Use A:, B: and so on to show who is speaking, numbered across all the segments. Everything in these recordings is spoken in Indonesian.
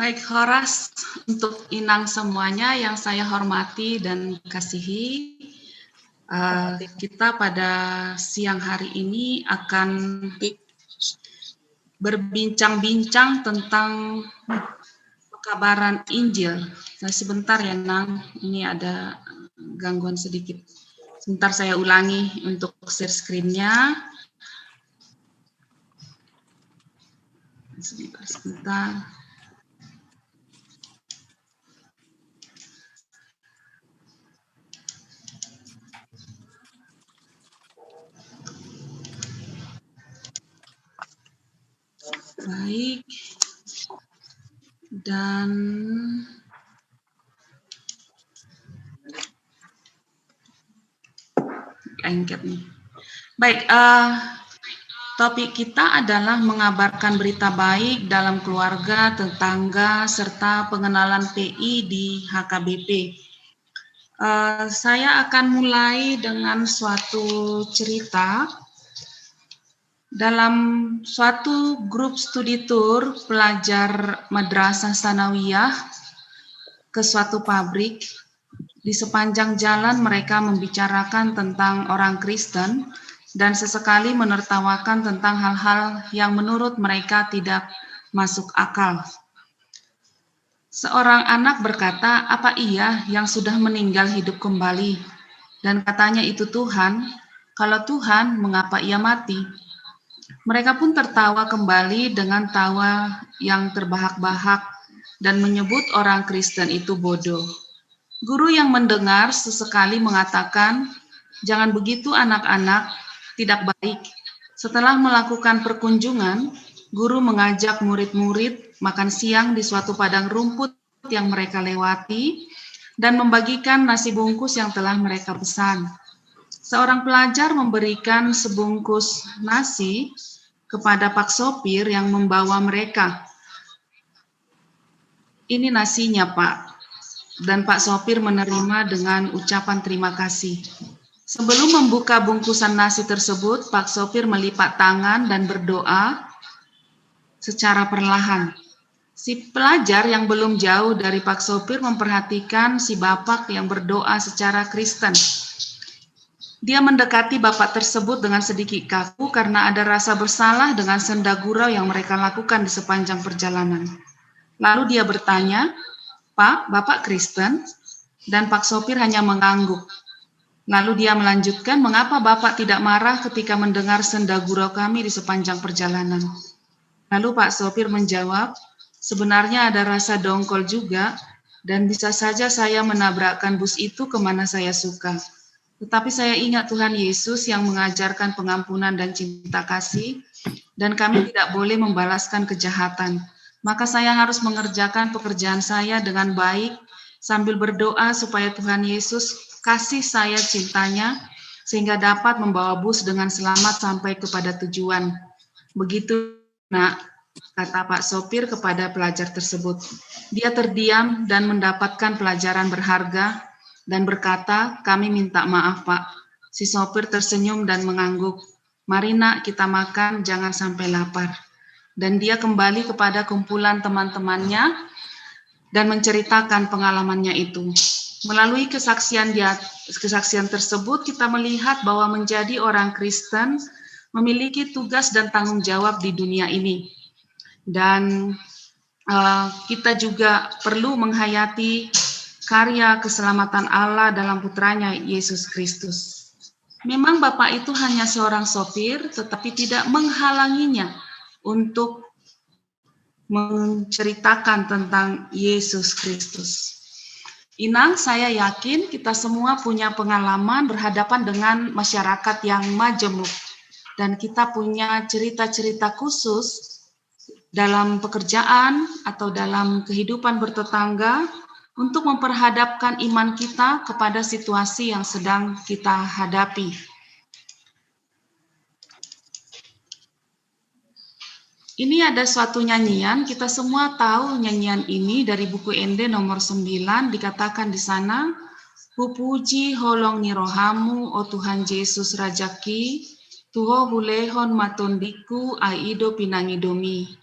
A: Baik, Horas, untuk Inang semuanya yang saya hormati dan kasihi, kita pada siang hari ini akan berbincang-bincang tentang pekabaran Injil. Sebentar ya, Nang, ini ada gangguan sedikit. Sebentar saya ulangi untuk share screen-nya. Sebentar. Baik. Dan lengket nih. Baik, topik kita adalah mengabarkan berita baik dalam keluarga, tetangga, serta pengenalan PI di HKBP. Saya akan mulai dengan suatu cerita. Dalam suatu grup studi tour pelajar Madrasah Sanawiyah ke suatu pabrik, di sepanjang jalan mereka membicarakan tentang orang Kristen dan sesekali menertawakan tentang hal-hal yang menurut mereka tidak masuk akal. Seorang anak berkata, "Apa iya yang sudah meninggal hidup kembali?" Dan katanya itu Tuhan. Kalau Tuhan, mengapa ia mati? Mereka pun tertawa kembali dengan tawa yang terbahak-bahak dan menyebut orang Kristen itu bodoh. Guru yang mendengar sesekali mengatakan, "Jangan begitu anak-anak, tidak baik." Setelah melakukan perkunjungan, guru mengajak murid-murid makan siang di suatu padang rumput yang mereka lewati dan membagikan nasi bungkus yang telah mereka pesan. Seorang pelajar memberikan sebungkus nasi kepada Pak Sopir yang membawa mereka. "Ini nasinya, Pak." Dan Pak Sopir menerima dengan ucapan terima kasih. Sebelum membuka bungkusan nasi tersebut, Pak Sopir melipat tangan dan berdoa secara perlahan. Si pelajar yang belum jauh dari Pak Sopir memperhatikan si bapak yang berdoa secara Kristen. Dia mendekati bapak tersebut dengan sedikit kaku karena ada rasa bersalah dengan senda gurau yang mereka lakukan di sepanjang perjalanan. Lalu dia bertanya, "Pak, Bapak Kristen?" Dan Pak Sopir hanya mengangguk. Lalu dia melanjutkan, "Mengapa Bapak tidak marah ketika mendengar senda gurau kami di sepanjang perjalanan?" Lalu Pak Sopir menjawab, "Sebenarnya ada rasa dongkol juga, dan bisa saja saya menabrakkan bus itu kemana saya suka. Tetapi saya ingat Tuhan Yesus yang mengajarkan pengampunan dan cinta kasih, dan kami tidak boleh membalaskan kejahatan. Maka saya harus mengerjakan pekerjaan saya dengan baik, sambil berdoa supaya Tuhan Yesus kasih saya cintanya, sehingga dapat membawa bus dengan selamat sampai kepada tujuan." "Begitu, Nak," kata Pak Sopir kepada pelajar tersebut. Dia terdiam dan mendapatkan pelajaran berharga dan berkata, "Kami minta maaf, Pak." Si sopir tersenyum dan mengangguk. "Mari, Nak, kita makan, jangan sampai lapar." Dan dia kembali kepada kumpulan teman-temannya dan menceritakan pengalamannya itu. Melalui kesaksian tersebut, kita melihat bahwa menjadi orang Kristen memiliki tugas dan tanggung jawab di dunia ini. Dan kita juga perlu menghayati karya keselamatan Allah dalam putranya Yesus Kristus. Memang Bapak itu hanya seorang sopir, tetapi tidak menghalanginya untuk menceritakan tentang Yesus Kristus. Inang, saya yakin kita semua punya pengalaman berhadapan dengan masyarakat yang majemuk, dan kita punya cerita-cerita khusus dalam pekerjaan atau dalam kehidupan bertetangga untuk memperhadapkan iman kita kepada situasi yang sedang kita hadapi. Ini ada suatu nyanyian, kita semua tahu nyanyian ini dari buku Ende nomor 9, dikatakan di sana, "Pupuji holong ni rohamu, o Tuhan Yesus Rajaki, tuho hulehon matondiku aido pinangidomi."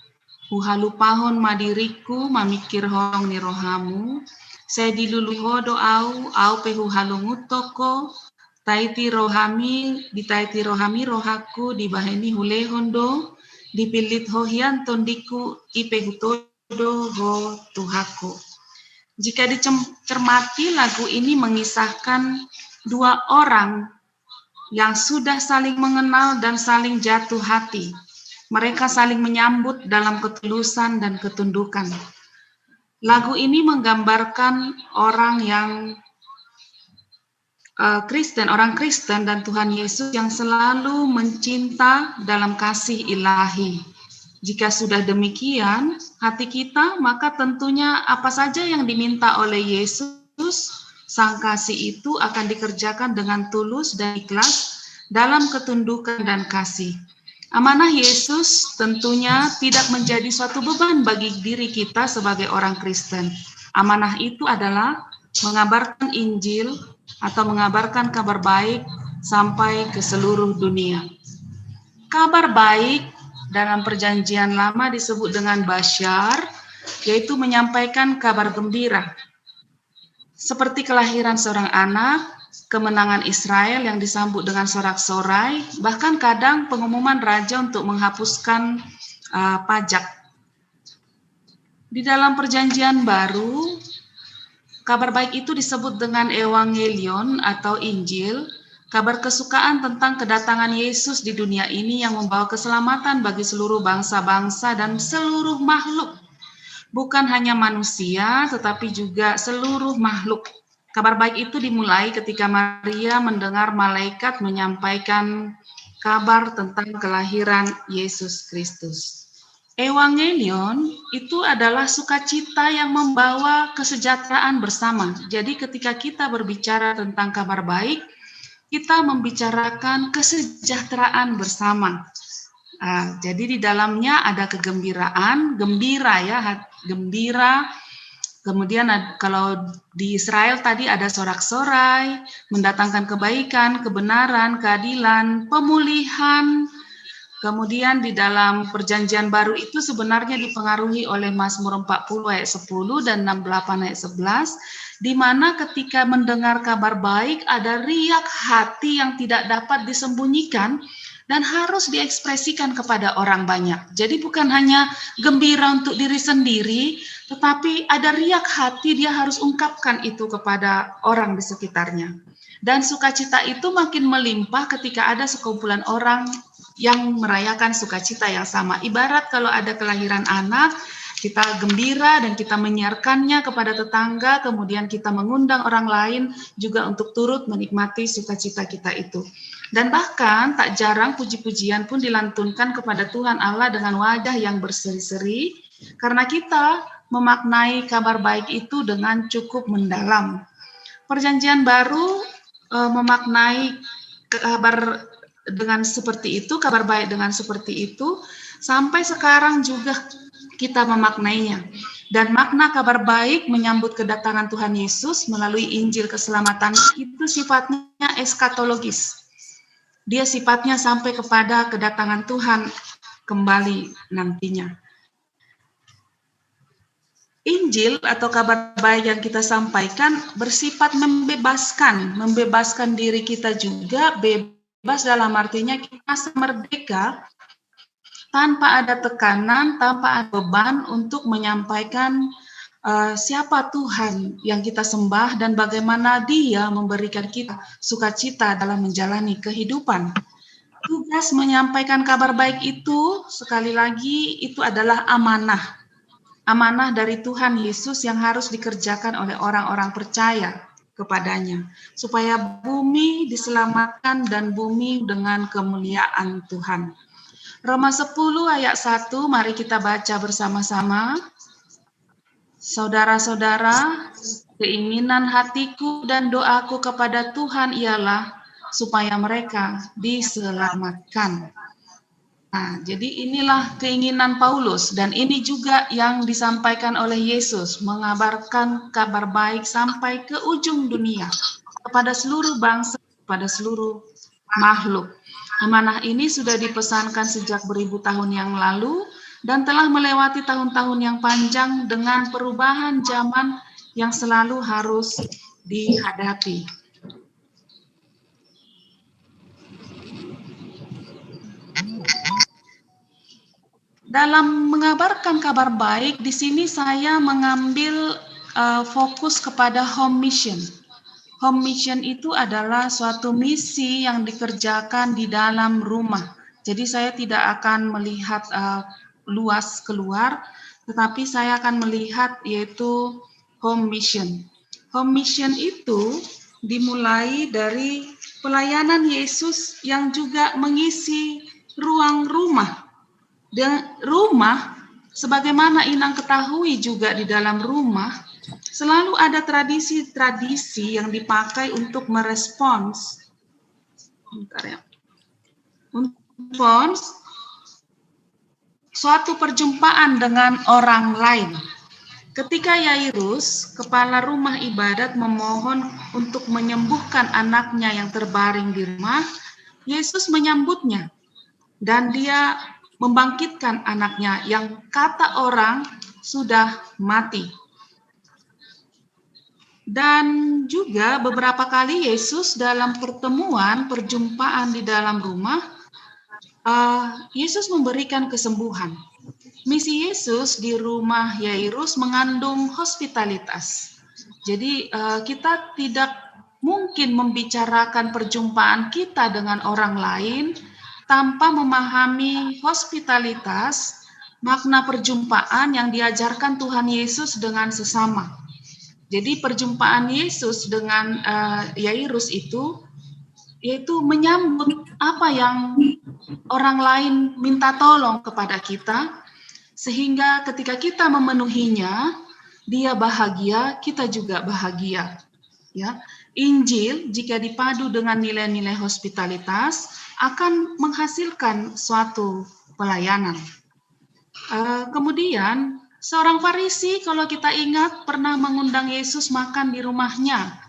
A: Uhalupahon madiriku mamikir hong ni rohamu, saya diluluho au pehu halungutoko, taiti rohami, ditaiti rohami rohaku, dibaheni hulehondo, dipilit hohian tondiku, ipehu todo ho tuhaku. Jika dicermati, lagu ini mengisahkan dua orang yang sudah saling mengenal dan saling jatuh hati. Mereka saling menyambut dalam ketulusan dan ketundukan. Lagu ini menggambarkan orang yang orang Kristen dan Tuhan Yesus yang selalu mencinta dalam kasih ilahi. Jika sudah demikian, hati kita, maka tentunya apa saja yang diminta oleh Yesus, Sang Kasih itu akan dikerjakan dengan tulus dan ikhlas dalam ketundukan dan kasih. Amanah Yesus tentunya tidak menjadi suatu beban bagi diri kita sebagai orang Kristen. Amanah itu adalah mengabarkan Injil atau mengabarkan kabar baik sampai ke seluruh dunia. Kabar baik dalam Perjanjian Lama disebut dengan Basyar, yaitu menyampaikan kabar gembira. Seperti kelahiran seorang anak, kemenangan Israel yang disambut dengan sorak-sorai, bahkan kadang pengumuman raja untuk menghapuskan pajak. Di dalam Perjanjian Baru, kabar baik itu disebut dengan Evangelion atau Injil, kabar kesukaan tentang kedatangan Yesus di dunia ini yang membawa keselamatan bagi seluruh bangsa-bangsa dan seluruh makhluk. Bukan hanya manusia, tetapi juga seluruh makhluk. Kabar baik itu dimulai ketika Maria mendengar malaikat menyampaikan kabar tentang kelahiran Yesus Kristus. Evangelion itu adalah sukacita yang membawa kesejahteraan bersama. Jadi ketika kita berbicara tentang kabar baik, kita membicarakan kesejahteraan bersama. Jadi di dalamnya ada kegembiraan, gembira ya, gembira. Kemudian kalau di Israel tadi ada sorak-sorai, mendatangkan kebaikan, kebenaran, keadilan, pemulihan. Kemudian di dalam Perjanjian Baru itu sebenarnya dipengaruhi oleh Mazmur 40 ayat 10 dan 68 ayat 11, di mana ketika mendengar kabar baik ada riak hati yang tidak dapat disembunyikan dan harus diekspresikan kepada orang banyak. Jadi bukan hanya gembira untuk diri sendiri, tetapi ada riak hati, dia harus ungkapkan itu kepada orang di sekitarnya. Dan sukacita itu makin melimpah ketika ada sekumpulan orang yang merayakan sukacita yang sama. Ibarat kalau ada kelahiran anak, kita gembira dan kita menyiarkannya kepada tetangga, kemudian kita mengundang orang lain juga untuk turut menikmati sukacita kita itu. Dan bahkan tak jarang puji-pujian pun dilantunkan kepada Tuhan Allah dengan wajah yang berseri-seri, karena kita memaknai kabar baik itu dengan cukup mendalam. Perjanjian Baru memaknai kabar dengan seperti itu, kabar baik dengan seperti itu, sampai sekarang juga kita memaknainya. Dan makna kabar baik menyambut kedatangan Tuhan Yesus melalui Injil keselamatan itu sifatnya eskatologis. Dia sifatnya sampai kepada kedatangan Tuhan kembali nantinya. Injil atau kabar baik yang kita sampaikan bersifat membebaskan diri kita juga, bebas dalam artinya kita merdeka tanpa ada tekanan, tanpa ada beban untuk menyampaikan siapa Tuhan yang kita sembah dan bagaimana Dia memberikan kita sukacita dalam menjalani kehidupan. Tugas menyampaikan kabar baik itu, sekali lagi, itu adalah amanah. Amanah dari Tuhan Yesus yang harus dikerjakan oleh orang-orang percaya kepadanya, supaya bumi diselamatkan dan bumi dengan kemuliaan Tuhan. Roma 10 ayat 1, mari kita baca bersama-sama. Saudara-saudara, keinginan hatiku dan doaku kepada Tuhan ialah supaya mereka diselamatkan. Nah, jadi inilah keinginan Paulus dan ini juga yang disampaikan oleh Yesus, mengabarkan kabar baik sampai ke ujung dunia, kepada seluruh bangsa, kepada seluruh makhluk. Amanah ini sudah dipesankan sejak beribu tahun yang lalu dan telah melewati tahun-tahun yang panjang dengan perubahan zaman yang selalu harus dihadapi. Dalam mengabarkan kabar baik, di sini saya mengambil fokus kepada home mission. Home mission itu adalah suatu misi yang dikerjakan di dalam rumah. Jadi saya tidak akan melihat luas keluar, tetapi saya akan melihat yaitu home mission. Home mission itu dimulai dari pelayanan Yesus yang juga mengisi ruang rumah. Dan rumah, sebagaimana Inang ketahui juga di dalam rumah, selalu ada tradisi-tradisi yang dipakai untuk merespons suatu perjumpaan dengan orang lain. Ketika Yairus, kepala rumah ibadat, memohon untuk menyembuhkan anaknya yang terbaring di rumah, Yesus menyambutnya dan dia membangkitkan anaknya yang kata orang sudah mati. Dan juga beberapa kali Yesus dalam perjumpaan di dalam rumah, Yesus memberikan kesembuhan. Misi Yesus di rumah Yairus mengandung hospitalitas. Jadi kita tidak mungkin membicarakan perjumpaan kita dengan orang lain tanpa memahami hospitalitas, makna perjumpaan yang diajarkan Tuhan Yesus dengan sesama. Jadi perjumpaan Yesus dengan Yairus itu, yaitu menyambut apa yang orang lain minta tolong kepada kita, sehingga ketika kita memenuhinya, dia bahagia, kita juga bahagia. Ya, Injil jika dipadu dengan nilai-nilai hospitalitas akan menghasilkan suatu pelayanan. Kemudian seorang Farisi, kalau kita ingat, pernah mengundang Yesus makan di rumahnya.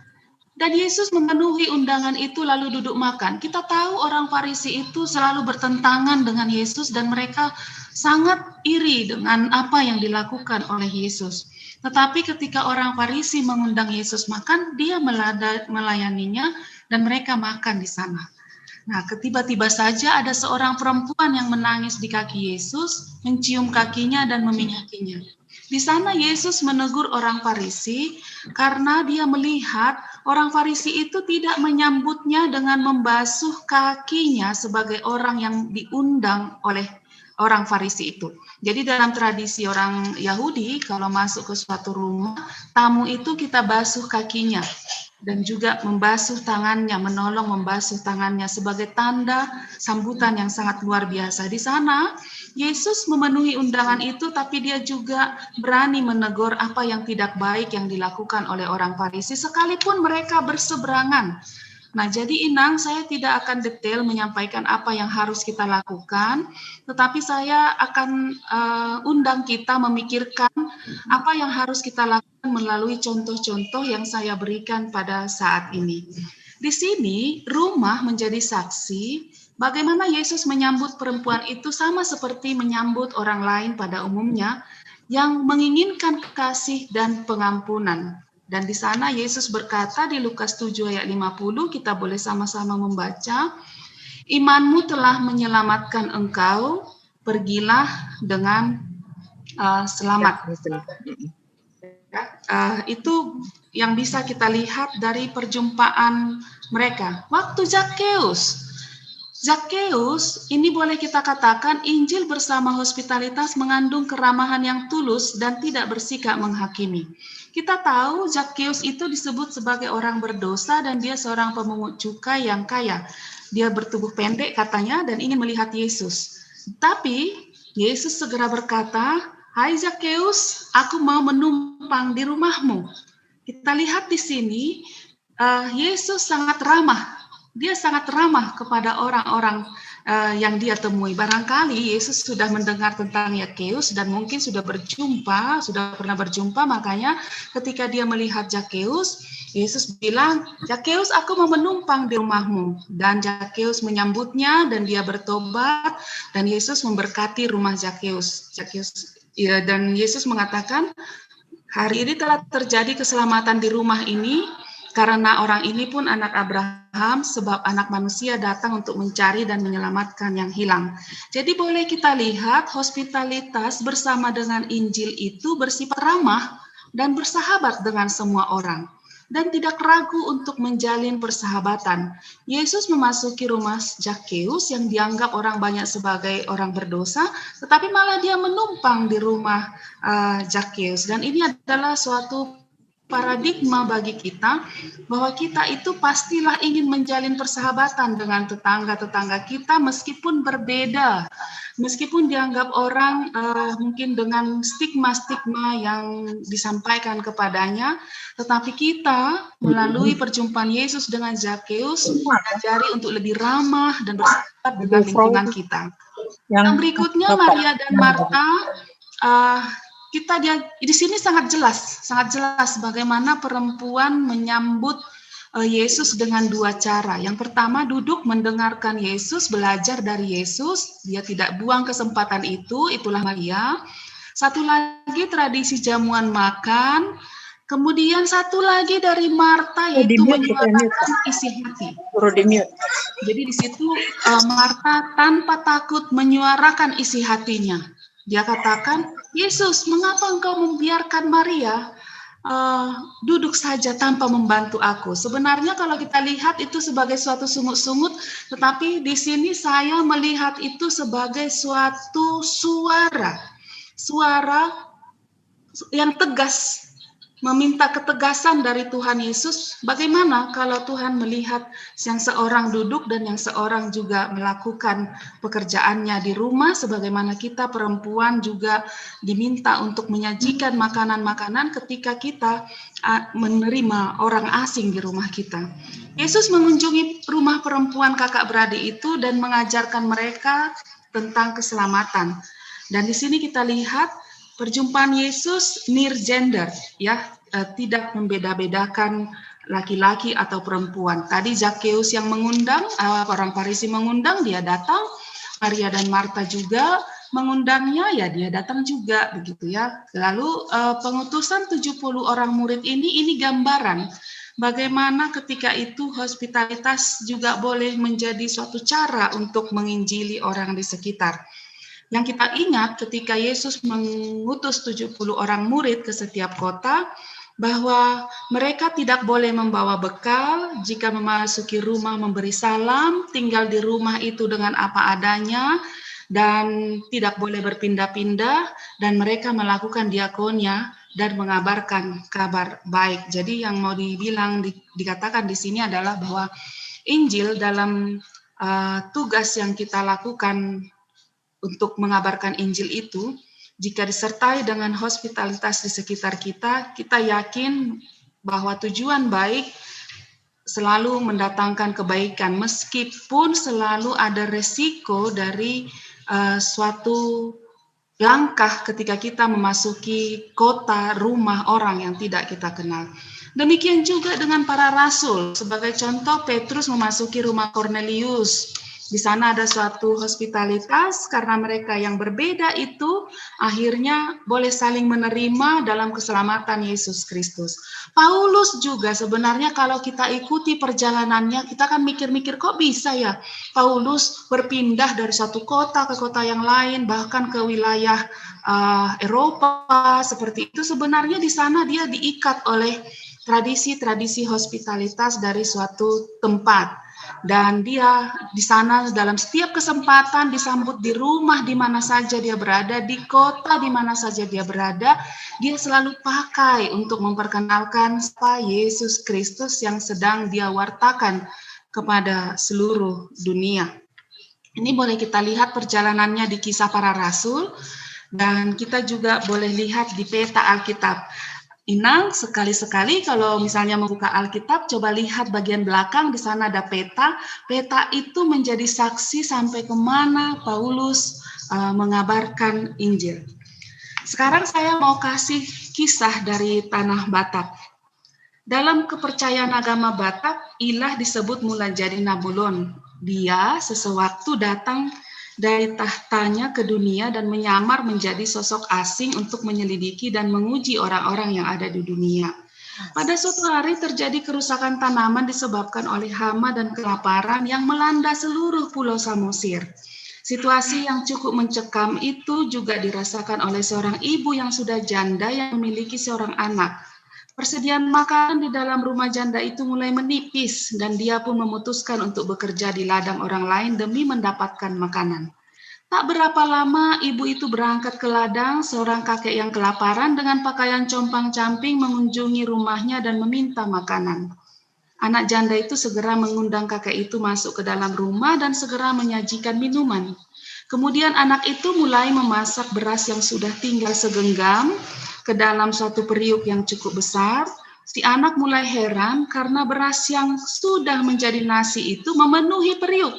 A: Dan Yesus memenuhi undangan itu lalu duduk makan. Kita tahu orang Farisi itu selalu bertentangan dengan Yesus dan mereka sangat iri dengan apa yang dilakukan oleh Yesus. Tetapi ketika orang Farisi mengundang Yesus makan, dia melayaninya dan mereka makan di sana. Nah, tiba-tiba saja ada seorang perempuan yang menangis di kaki Yesus, mencium kakinya dan meminyakinya. Di sana Yesus menegur orang Farisi karena dia melihat orang Farisi itu tidak menyambutnya dengan membasuh kakinya sebagai orang yang diundang oleh orang Farisi itu. Jadi dalam tradisi orang Yahudi, kalau masuk ke suatu rumah, tamu itu kita basuh kakinya dan juga membasuh tangannya, menolong membasuh tangannya sebagai tanda sambutan yang sangat luar biasa. Di sana Yesus memenuhi undangan itu, tapi dia juga berani menegur apa yang tidak baik yang dilakukan oleh orang Farisi, sekalipun mereka berseberangan. Nah, jadi Inang, saya tidak akan detail menyampaikan apa yang harus kita lakukan, tetapi saya akan undang kita memikirkan apa yang harus kita lakukan melalui contoh-contoh yang saya berikan pada saat ini. Di sini, rumah menjadi saksi bagaimana Yesus menyambut perempuan itu sama seperti menyambut orang lain pada umumnya yang menginginkan kasih dan pengampunan. Dan di sana Yesus berkata di Lukas 7 ayat 50, kita boleh sama-sama membaca, imanmu telah menyelamatkan engkau, pergilah dengan selamat. Itu yang bisa kita lihat dari perjumpaan mereka. Waktu Zakheus, ini boleh kita katakan Injil bersama hospitalitas mengandung keramahan yang tulus dan tidak bersikap menghakimi. Kita tahu Zakheus itu disebut sebagai orang berdosa dan dia seorang pemungut cukai yang kaya. Dia bertubuh pendek katanya dan ingin melihat Yesus. Tapi Yesus segera berkata, "Hai Zakheus, aku mau menumpang di rumahmu." Kita lihat di sini Yesus sangat ramah. Dia sangat ramah kepada orang-orang yang dia temui. Barangkali Yesus sudah mendengar tentang Zakheus dan mungkin sudah pernah berjumpa, makanya ketika dia melihat Zakheus, Yesus bilang, "Zakheus, aku mau menumpang di rumahmu." Dan Zakheus menyambutnya dan dia bertobat dan Yesus memberkati rumah Zakheus. Ya, dan Yesus mengatakan, "Hari ini telah terjadi keselamatan di rumah ini, karena orang ini pun anak Abraham, sebab anak manusia datang untuk mencari dan menyelamatkan yang hilang." Jadi boleh kita lihat hospitalitas bersama dengan Injil itu bersifat ramah dan bersahabat dengan semua orang. Dan tidak ragu untuk menjalin persahabatan. Yesus memasuki rumah Zakheus yang dianggap orang banyak sebagai orang berdosa, tetapi malah dia menumpang di rumah Zakheus. Dan ini adalah suatu paradigma bagi kita bahwa kita itu pastilah ingin menjalin persahabatan dengan tetangga-tetangga kita meskipun berbeda, meskipun dianggap orang mungkin dengan stigma-stigma yang disampaikan kepadanya, tetapi kita melalui perjumpaan Yesus dengan Zakheus mengajari untuk lebih ramah dan bersahabat dengan lingkungan kita. Yang berikutnya Maria dan Marta, kita di sini sangat jelas bagaimana perempuan menyambut Yesus dengan dua cara. Yang pertama, duduk mendengarkan Yesus, belajar dari Yesus. Dia tidak buang kesempatan itu, itulah Maria. Satu lagi tradisi jamuan makan. Kemudian satu lagi dari Marta, yaitu menyuarakan isi hati. Jadi di situ Marta tanpa takut menyuarakan isi hatinya. Dia katakan, "Yesus, mengapa engkau membiarkan Maria duduk saja tanpa membantu aku?" Sebenarnya kalau kita lihat itu sebagai suatu sungut-sungut, tetapi di sini saya melihat itu sebagai suatu suara yang tegas, meminta ketegasan dari Tuhan Yesus. Bagaimana kalau Tuhan melihat yang seorang duduk dan yang seorang juga melakukan pekerjaannya di rumah, sebagaimana kita perempuan juga diminta untuk menyajikan makanan-makanan ketika kita menerima orang asing di rumah kita. Yesus mengunjungi rumah perempuan kakak beradik itu dan mengajarkan mereka tentang keselamatan. Dan di sini kita lihat perjumpaan Yesus near gender, ya, tidak membeda-bedakan laki-laki atau perempuan. Tadi Zakheus yang mengundang, orang Farisi mengundang, dia datang. Maria dan Marta juga mengundangnya, ya dia datang juga, begitu ya. Lalu pengutusan 70 orang murid ini gambaran bagaimana ketika itu hospitalitas juga boleh menjadi suatu cara untuk menginjili orang di sekitar. Yang kita ingat ketika Yesus mengutus 70 orang murid ke setiap kota, bahwa mereka tidak boleh membawa bekal, jika memasuki rumah memberi salam, tinggal di rumah itu dengan apa adanya, dan tidak boleh berpindah-pindah, dan mereka melakukan diakonia dan mengabarkan kabar baik. Jadi yang mau dikatakan di sini adalah bahwa Injil dalam tugas yang kita lakukan untuk mengabarkan Injil itu, jika disertai dengan hospitalitas di sekitar kita, kita yakin bahwa tujuan baik selalu mendatangkan kebaikan, meskipun selalu ada resiko dari suatu langkah ketika kita memasuki kota, rumah orang yang tidak kita kenal. Demikian juga dengan para rasul. Sebagai contoh, Petrus memasuki rumah Kornelius. Di sana ada suatu hospitalitas karena mereka yang berbeda itu akhirnya boleh saling menerima dalam keselamatan Yesus Kristus. Paulus juga sebenarnya kalau kita ikuti perjalanannya, kita kan mikir-mikir kok bisa ya Paulus berpindah dari satu kota ke kota yang lain, bahkan ke wilayah Eropa seperti itu. Sebenarnya di sana dia diikat oleh tradisi-tradisi hospitalitas dari suatu tempat. Dan dia di sana dalam setiap kesempatan disambut di rumah di mana saja dia berada, di kota di mana saja dia berada, dia selalu pakai untuk memperkenalkan Yesus Kristus yang sedang dia wartakan kepada seluruh dunia. Ini boleh kita lihat perjalanannya di Kisah Para Rasul, dan kita juga boleh lihat di peta Alkitab. Inang, sekali-sekali kalau misalnya membuka Alkitab, coba lihat bagian belakang, di sana ada peta. Peta itu menjadi saksi sampai kemana Paulus mengabarkan Injil. Sekarang saya mau kasih kisah dari tanah Batak. Dalam kepercayaan agama Batak, Ilah disebut mula jadi Nabulon. Dia sesewaktu datang dari tahtanya ke dunia dan menyamar menjadi sosok asing untuk menyelidiki dan menguji orang-orang yang ada di dunia. Pada suatu hari terjadi kerusakan tanaman disebabkan oleh hama dan kelaparan yang melanda seluruh pulau Samosir. Situasi yang cukup mencekam itu juga dirasakan oleh seorang ibu yang sudah janda yang memiliki seorang anak. Persediaan makanan di dalam rumah janda itu mulai menipis dan dia pun memutuskan untuk bekerja di ladang orang lain demi mendapatkan makanan. Tak berapa lama ibu itu berangkat ke ladang, seorang kakek yang kelaparan dengan pakaian compang-camping mengunjungi rumahnya dan meminta makanan. Anak janda itu segera mengundang kakek itu masuk ke dalam rumah dan segera menyajikan minuman. Kemudian anak itu mulai memasak beras yang sudah tinggal segenggam ke dalam suatu periuk yang cukup besar. Si anak mulai heran karena beras yang sudah menjadi nasi itu memenuhi periuk.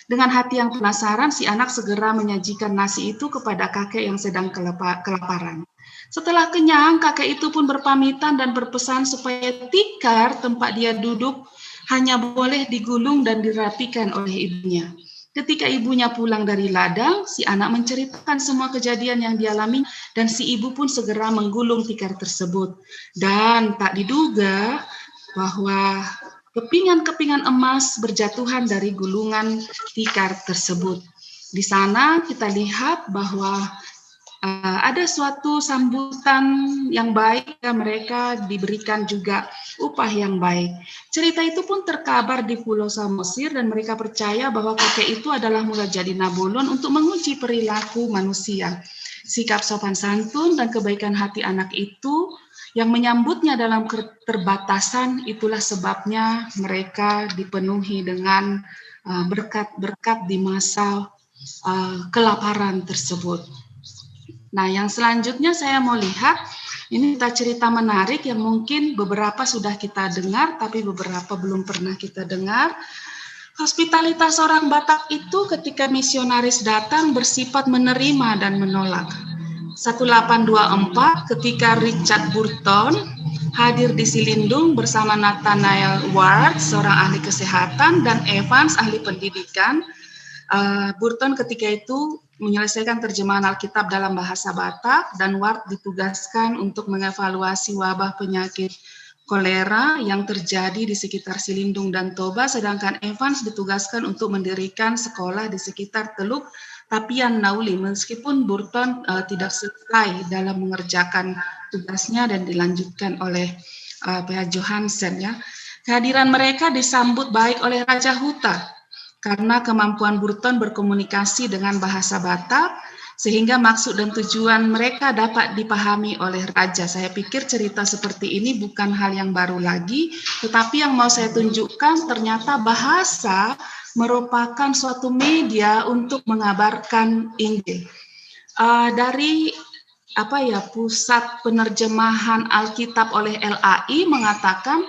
A: Dengan hati yang penasaran, si anak segera menyajikan nasi itu kepada kakek yang sedang kelaparan. Setelah kenyang, kakek itu pun berpamitan dan berpesan supaya tikar tempat dia duduk hanya boleh digulung dan dirapikan oleh ibunya. Ketika ibunya pulang dari ladang, si anak menceritakan semua kejadian yang dialami dan si ibu pun segera menggulung tikar tersebut. Dan tak diduga bahwa kepingan-kepingan emas berjatuhan dari gulungan tikar tersebut. Di sana kita lihat bahwa ada suatu sambutan yang baik dan mereka diberikan juga upah yang baik. Cerita itu pun terkabar di Pulau Samosir dan mereka percaya bahwa kakek itu adalah mula jadi Nabulon untuk menguji perilaku manusia. Sikap sopan santun dan kebaikan hati anak itu yang menyambutnya dalam keterbatasan, itulah sebabnya mereka dipenuhi dengan berkat-berkat di masa kelaparan tersebut. Nah, yang selanjutnya saya mau lihat, ini kita cerita menarik yang mungkin beberapa sudah kita dengar, tapi beberapa belum pernah kita dengar. Hospitalitas orang Batak itu ketika misionaris datang bersifat menerima dan menolak. 1824 ketika Richard Burton hadir di Silindung bersama Nathanael Ward, seorang ahli kesehatan, dan Evans, ahli pendidikan. Burton ketika itu menyelesaikan terjemahan Alkitab dalam bahasa Batak dan Ward ditugaskan untuk mengevaluasi wabah penyakit kolera yang terjadi di sekitar Silindung dan Toba, sedangkan Evans ditugaskan untuk mendirikan sekolah di sekitar Teluk Tapian Nauli, meskipun Burton tidak selesai dalam mengerjakan tugasnya dan dilanjutkan oleh P.H. Johansen. Ya. Kehadiran mereka disambut baik oleh Raja Huta, karena kemampuan Burton berkomunikasi dengan bahasa Batak, sehingga maksud dan tujuan mereka dapat dipahami oleh Raja. Saya pikir cerita seperti ini bukan hal yang baru lagi, tetapi yang mau saya tunjukkan ternyata bahasa merupakan suatu media untuk mengabarkan Injil. Dari Pusat Penerjemahan Alkitab oleh LAI mengatakan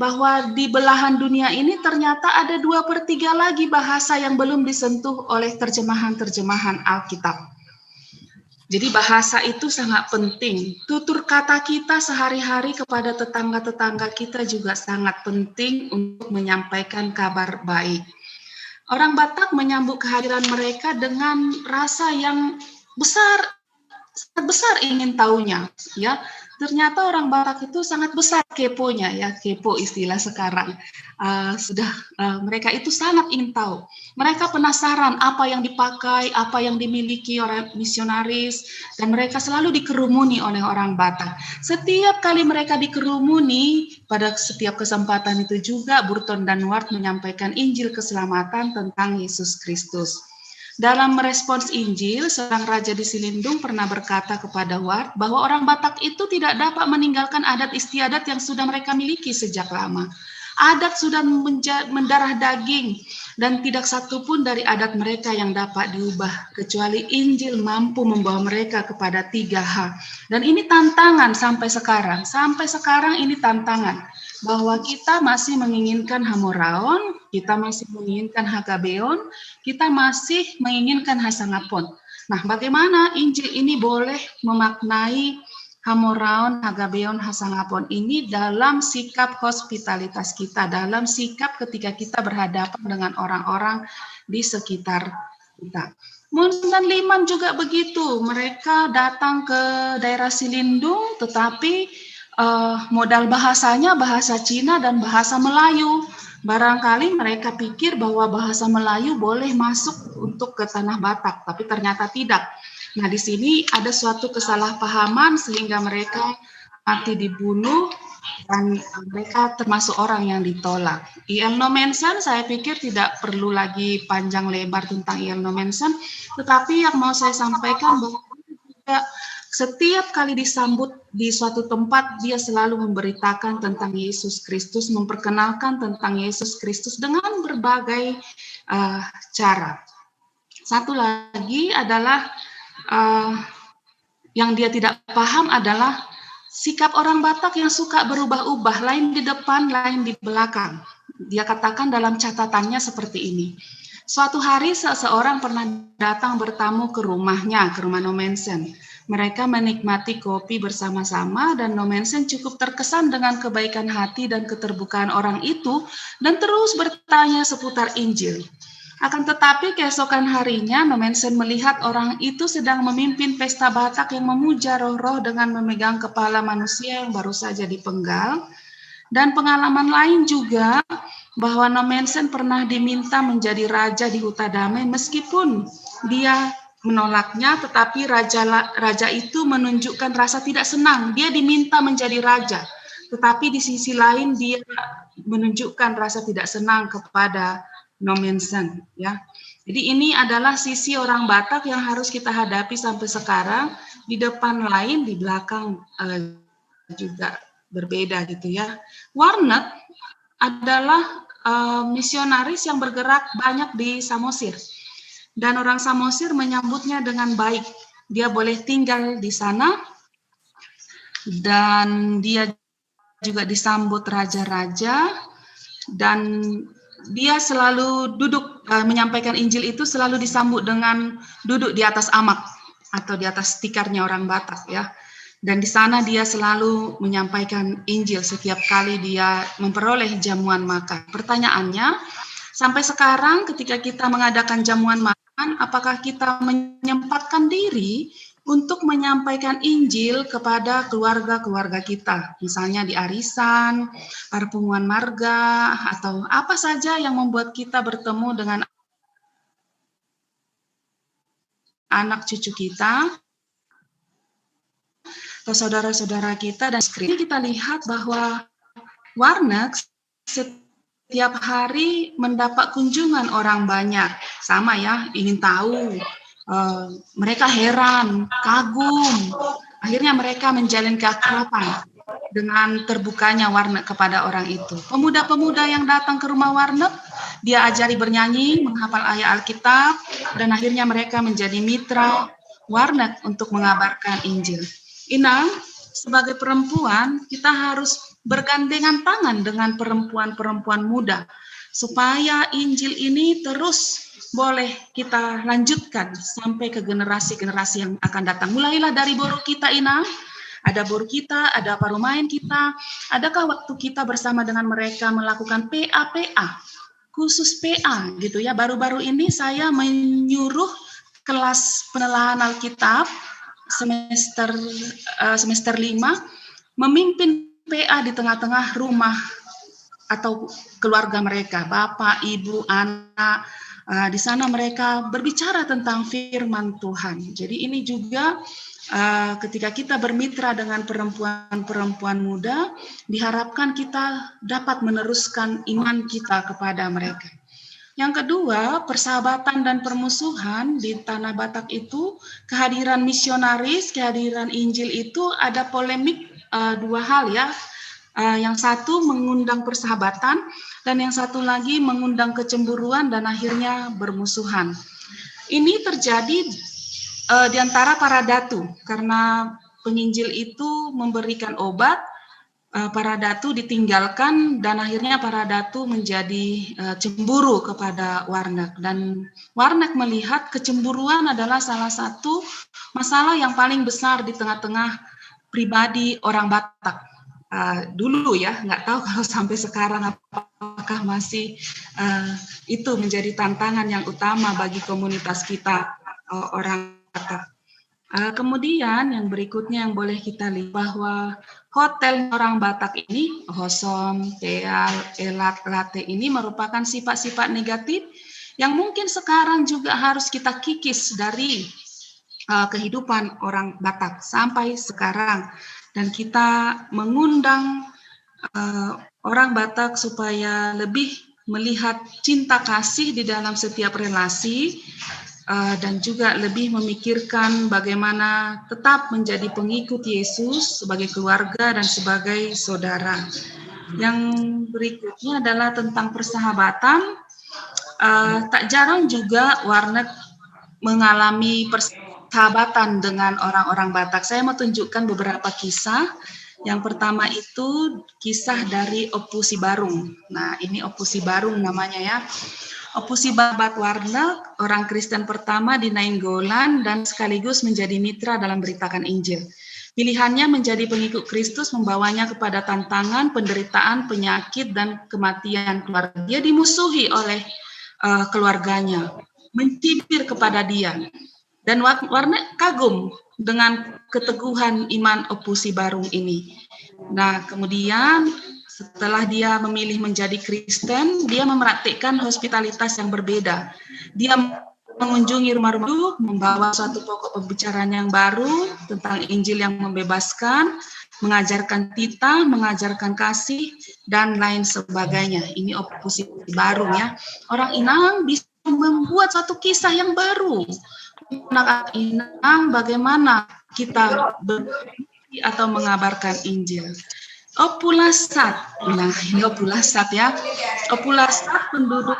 A: bahwa di belahan dunia ini ternyata ada 2/3 lagi bahasa yang belum disentuh oleh terjemahan-terjemahan Alkitab. Jadi bahasa itu sangat penting. Tutur kata kita sehari-hari kepada tetangga-tetangga kita juga sangat penting untuk menyampaikan kabar baik. Orang Batak menyambut kehadiran mereka dengan rasa yang sangat besar ingin tahunya, ya. Ternyata orang Batak itu sangat besar keponya, ya, kepo istilah sekarang. Mereka itu sangat ingin tahu. Mereka penasaran apa yang dipakai, apa yang dimiliki orang misionaris, dan mereka selalu dikerumuni oleh orang Batak. Setiap kali mereka dikerumuni, pada setiap kesempatan itu juga Burton dan Ward menyampaikan Injil keselamatan tentang Yesus Kristus. Dalam merespons Injil, seorang raja di Silindung pernah berkata kepada Ward bahwa orang Batak itu tidak dapat meninggalkan adat istiadat yang sudah mereka miliki sejak lama. Adat sudah mendarah daging, dan tidak satu pun dari adat mereka yang dapat diubah, kecuali Injil mampu membawa mereka kepada 3H. Dan ini tantangan sampai sekarang. Sampai sekarang ini tantangan, bahwa kita masih menginginkan Hamoraon, kita masih menginginkan Hagabeon, kita masih menginginkan Hasangapon. Nah, bagaimana Injil ini boleh memaknai Hamoraon, Hagabeon, Hasangapon ini dalam sikap hospitalitas kita, dalam sikap ketika kita berhadapan dengan orang-orang di sekitar kita. Mun dan Liman juga begitu, mereka datang ke daerah Silindung, tetapi modal bahasanya bahasa Cina dan bahasa Melayu. Barangkali mereka pikir bahwa bahasa Melayu boleh masuk untuk ke tanah Batak, tapi ternyata tidak. Nah, di sini ada suatu kesalahpahaman sehingga mereka mati dibunuh dan mereka termasuk orang yang ditolak. I.L. Nomensen saya pikir tidak perlu lagi panjang lebar tentang I.L. Nomensen, tetapi yang mau saya sampaikan bahwa setiap kali disambut di suatu tempat, dia selalu memberitakan tentang Yesus Kristus, memperkenalkan tentang Yesus Kristus dengan berbagai cara. Satu lagi adalah yang dia tidak paham adalah sikap orang Batak yang suka berubah-ubah, lain di depan, lain di belakang. Dia katakan dalam catatannya seperti ini. Suatu hari seseorang pernah datang bertamu ke rumahnya, ke rumah Nomensen. Mereka menikmati kopi bersama-sama dan Nomensen cukup terkesan dengan kebaikan hati dan keterbukaan orang itu dan terus bertanya seputar Injil. Akan tetapi keesokan harinya Nomensen melihat orang itu sedang memimpin pesta Batak yang memuja roh-roh dengan memegang kepala manusia yang baru saja dipenggal. Dan pengalaman lain juga bahwa Nomensen pernah diminta menjadi raja di Huta Damai meskipun dia menolaknya, tetapi raja itu menunjukkan rasa tidak senang. Dia diminta menjadi raja, tetapi di sisi lain dia menunjukkan rasa tidak senang kepada Nomensen, ya. Jadi ini adalah sisi orang Batak yang harus kita hadapi sampai sekarang. Di depan lain, di belakang juga berbeda gitu ya. Warnet adalah misionaris yang bergerak banyak di Samosir. Dan orang Samosir menyambutnya dengan baik. Dia boleh tinggal di sana dan dia juga disambut raja-raja dan dia selalu duduk menyampaikan Injil itu selalu disambut dengan duduk di atas amak atau di atas tikarnya orang Batak ya. Dan di sana dia selalu menyampaikan Injil setiap kali dia memperoleh jamuan makan. Pertanyaannya, sampai sekarang ketika kita mengadakan jamuan makan, apakah kita menyempatkan diri untuk menyampaikan Injil kepada keluarga-keluarga kita, misalnya di arisan, pertemuan marga, atau apa saja yang membuat kita bertemu dengan anak cucu kita, atau saudara-saudara kita, dan ini kita lihat bahwa Warnet setiap hari mendapat kunjungan orang banyak, sama ya, ingin tahu. Mereka heran, kagum. Akhirnya mereka menjalin keakraban dengan terbukanya Warnet kepada orang itu. Pemuda-pemuda yang datang ke rumah Warnet, dia ajari bernyanyi, menghafal ayat Alkitab, dan akhirnya mereka menjadi mitra Warnet untuk mengabarkan Injil. Inang, sebagai perempuan, kita harus bergandengan tangan dengan perempuan-perempuan muda, supaya Injil ini terus boleh kita lanjutkan sampai ke generasi-generasi yang akan datang. Mulailah dari boru kita, Ina. Ada boru kita, ada parumain kita. Adakah waktu kita bersama dengan mereka melakukan PA, khusus PA gitu ya. Baru-baru ini saya menyuruh kelas penelaahan Alkitab semester 5 memimpin PA di tengah-tengah rumah atau keluarga mereka, bapak, ibu, anak. Di sana mereka berbicara tentang firman Tuhan. Jadi ini juga ketika kita bermitra dengan perempuan-perempuan muda, diharapkan kita dapat meneruskan iman kita kepada mereka. Yang kedua, persahabatan dan permusuhan di tanah Batak itu, kehadiran misionaris, kehadiran Injil itu ada polemik dua hal ya. Yang satu mengundang persahabatan, dan yang satu lagi mengundang kecemburuan dan akhirnya bermusuhan. Ini terjadi di antara para datu, karena penginjil itu memberikan obat, para datu ditinggalkan, dan akhirnya para datu menjadi cemburu kepada Warnek. Dan Warnek melihat kecemburuan adalah salah satu masalah yang paling besar di tengah-tengah pribadi orang Batak. Dulu ya, nggak tahu kalau sampai sekarang apakah masih itu menjadi tantangan yang utama bagi komunitas kita orang Batak. Kemudian yang berikutnya yang boleh kita lihat bahwa hotel orang Batak ini, Hosom, Teal, Elat, Late ini merupakan sifat-sifat negatif yang mungkin sekarang juga harus kita kikis dari kehidupan orang Batak sampai sekarang. Dan kita mengundang orang Batak supaya lebih melihat cinta kasih di dalam setiap relasi, dan juga lebih memikirkan bagaimana tetap menjadi pengikut Yesus sebagai keluarga dan sebagai saudara. Yang berikutnya adalah tentang persahabatan. Tak jarang juga Warnek mengalami persahabatan dengan orang-orang Batak. Saya mau tunjukkan beberapa kisah. Yang pertama itu kisah dari Opu Sibarung. Nah, ini Opu Sibarung namanya ya. Opu Sibarung Warnek, orang Kristen pertama di Nainggolan dan sekaligus menjadi mitra dalam beritakan Injil. Pilihannya menjadi pengikut Kristus membawanya kepada tantangan, penderitaan, penyakit, dan kematian keluarga. Dia dimusuhi oleh keluarganya, mencibir kepada dia. Dan Warnek kagum dengan keteguhan iman Opu Sibarung ini. Nah, kemudian setelah dia memilih menjadi Kristen, dia mempraktikkan hospitalitas yang berbeda. Dia mengunjungi rumah-rumah, membawa suatu pokok pembicaraan yang baru tentang Injil yang membebaskan, mengajarkan titah, mengajarkan kasih, dan lain sebagainya. Ini Opu Sibarung ya. Orang Inang bisa membuat satu kisah yang baru. Anak Inang bagaimana kita berbagi atau mengabarkan Injil. Opu Lasat, nah ini Opu Lasat ya. Opu Lasat penduduk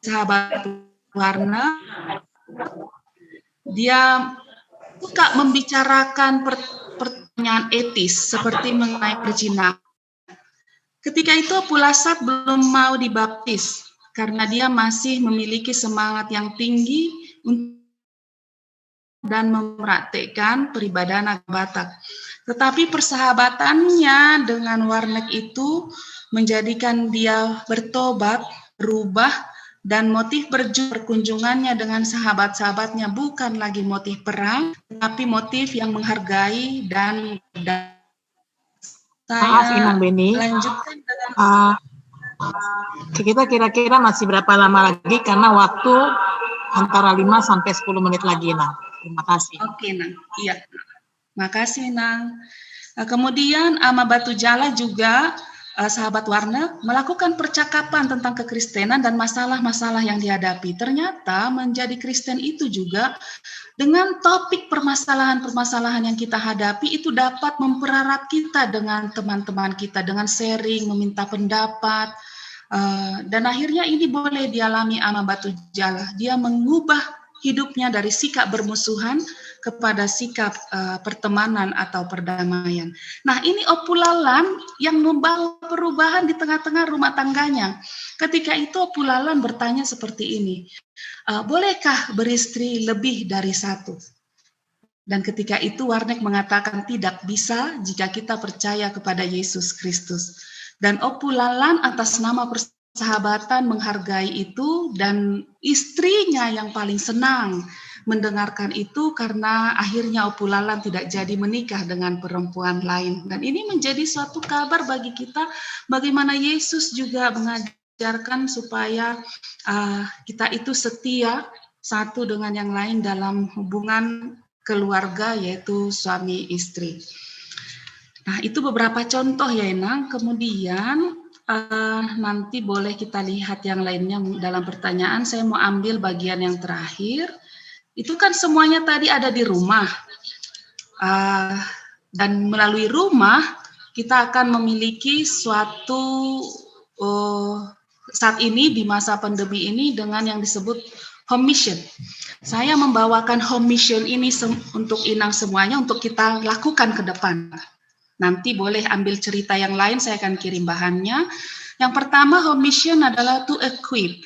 A: sahabat Warna, dia suka membicarakan pertanyaan etis seperti mengenai perzinahan. Ketika itu Opu Lasat belum mau dibaptis karena dia masih memiliki semangat yang tinggi dan mempraktikkan peribadahan Batak. Tetapi persahabatannya dengan Warnek itu menjadikan dia bertobat, berubah, dan motif perkunjungannya dengan sahabat-sahabatnya bukan lagi motif perang, tapi motif yang menghargai dan
B: Maaf Inang Beni,
A: lanjutkan dengan
B: kita kira-kira masih berapa lama lagi karena waktu antara 5 sampai 10 menit lagi, Nang. Terima kasih.
A: Oke, Nang. Iya. Makasih, Nang. Kemudian Ama Batu Jala juga sahabat Warnek melakukan percakapan tentang kekristenan dan masalah-masalah yang dihadapi. Ternyata menjadi Kristen itu juga dengan topik permasalahan-permasalahan yang kita hadapi itu dapat memperarat kita dengan teman-teman kita, dengan sharing, meminta pendapat, dan akhirnya ini boleh dialami Ama Batu Jala. Dia mengubah hidupnya dari sikap bermusuhan kepada sikap pertemanan atau perdamaian. Nah, ini Opu Lalan yang membawa perubahan di tengah-tengah rumah tangganya. Ketika itu Opu Lalan bertanya seperti ini, bolehkah beristri lebih dari satu? Dan ketika itu Warnek mengatakan tidak bisa jika kita percaya kepada Yesus Kristus. Dan Opu Lalan atas nama persahabatan menghargai itu, dan istrinya yang paling senang mendengarkan itu karena akhirnya Opu Lalan tidak jadi menikah dengan perempuan lain. Dan ini menjadi suatu kabar bagi kita bagaimana Yesus juga mengajarkan supaya kita itu setia satu dengan yang lain dalam hubungan keluarga, yaitu suami istri. Nah, itu beberapa contoh ya, Enang. Kemudian nanti boleh kita lihat yang lainnya dalam pertanyaan. Saya mau ambil bagian yang terakhir. Itu kan semuanya tadi ada di rumah. Dan melalui rumah, kita akan memiliki suatu saat ini di masa pandemi ini dengan yang disebut home mission. Saya membawakan home mission ini untuk Inang semuanya untuk kita lakukan ke depan. Nanti boleh ambil cerita yang lain, saya akan kirim bahannya. Yang pertama home mission adalah to equip.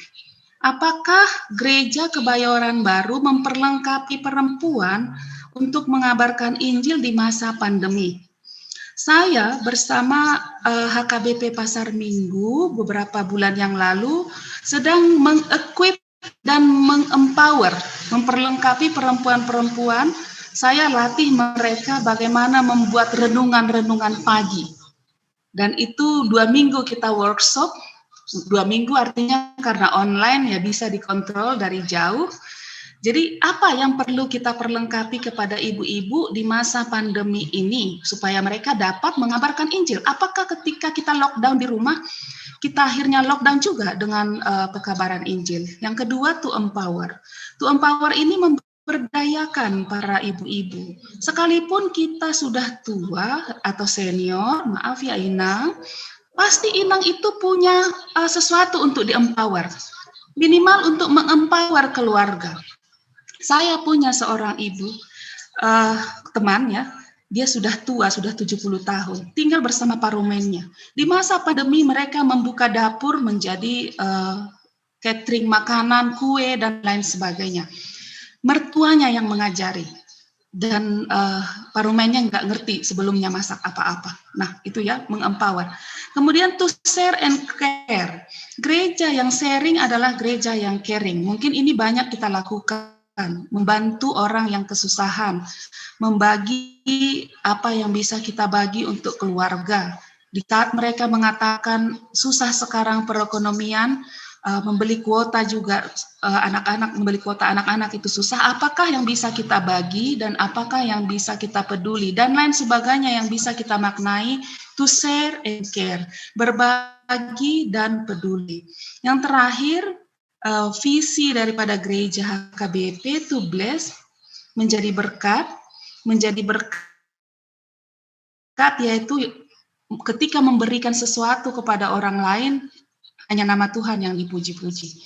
A: Apakah gereja Kebayoran Baru memperlengkapi perempuan untuk mengabarkan Injil di masa pandemi? Saya bersama HKBP Pasar Minggu beberapa bulan yang lalu sedang mengequip dan mengempower, memperlengkapi perempuan-perempuan. Saya latih mereka bagaimana membuat renungan-renungan pagi. Dan itu 2 minggu kita workshop. 2 minggu artinya karena online ya bisa dikontrol dari jauh. Jadi apa yang perlu kita perlengkapi kepada ibu-ibu di masa pandemi ini supaya mereka dapat mengabarkan Injil? Apakah ketika kita lockdown di rumah, kita akhirnya lockdown juga dengan pekabaran Injil? Yang kedua, to empower. To empower ini memberdayakan para ibu-ibu. Sekalipun kita sudah tua atau senior, maaf ya Inang, pasti Inang itu punya sesuatu untuk di-empower. Minimal untuk mengempower keluarga. Saya punya seorang ibu, teman ya, dia sudah tua, sudah 70 tahun, tinggal bersama parumennya. Di masa pandemi mereka membuka dapur menjadi catering makanan, kue, dan lain sebagainya. Mertuanya yang mengajari, dan parumennya nggak ngerti sebelumnya masak apa-apa. Nah, itu ya, mengempower. Kemudian to share and care. Gereja yang sharing adalah gereja yang caring. Mungkin ini banyak kita lakukan. Membantu orang yang kesusahan, membagi apa yang bisa kita bagi untuk keluarga. Di saat mereka mengatakan susah sekarang perekonomian, membeli kuota juga anak-anak, membeli kuota anak-anak itu susah, apakah yang bisa kita bagi dan apakah yang bisa kita peduli dan lain sebagainya yang bisa kita maknai, to share and care, berbagi dan peduli. Yang terakhir, visi daripada gereja HKBP to bless, menjadi berkat yaitu ketika memberikan sesuatu kepada orang lain, hanya nama Tuhan yang dipuji-puji,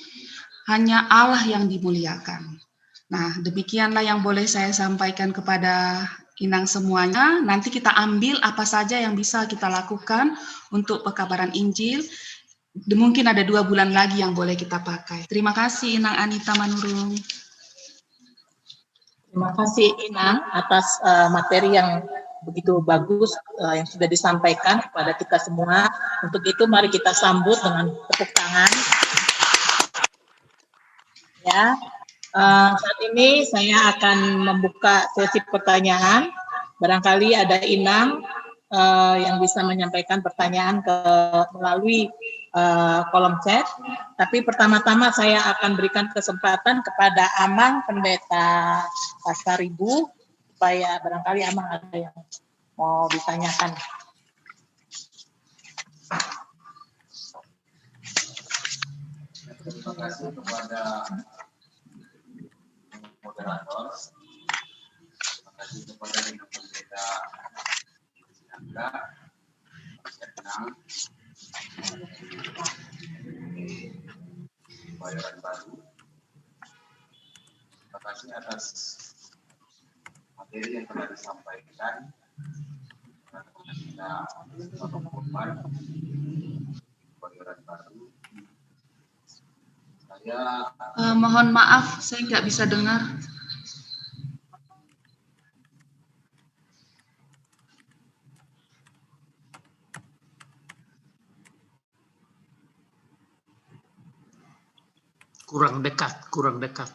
A: hanya Allah yang dimuliakan. Nah, demikianlah yang boleh saya sampaikan kepada Inang semuanya. Nanti kita ambil apa saja yang bisa kita lakukan untuk pekabaran Injil. Mungkin ada 2 bulan lagi yang boleh kita pakai. Terima kasih Inang Anita Manurung.
B: Terima kasih Inang atas materi yang begitu bagus yang sudah disampaikan kepada kita semua. Untuk itu mari kita sambut dengan tepuk tangan. Ya, saat ini saya akan membuka sesi pertanyaan. Barangkali ada Inang yang bisa menyampaikan pertanyaan melalui kolom chat. Tapi pertama-tama saya akan berikan kesempatan kepada Amang Pendeta Pasar Ibu supaya barangkali Amang ada yang mau ditanyakan.
C: Terima kasih kepada moderator. Terima kasih kepada Pendeta Siangga, Senang, Kebayoran Baru. Terima kasih atas materi yang telah disampaikan. Kita Kebayoran Baru.
A: Mohon maaf, saya nggak bisa dengar.
D: Kurang dekat.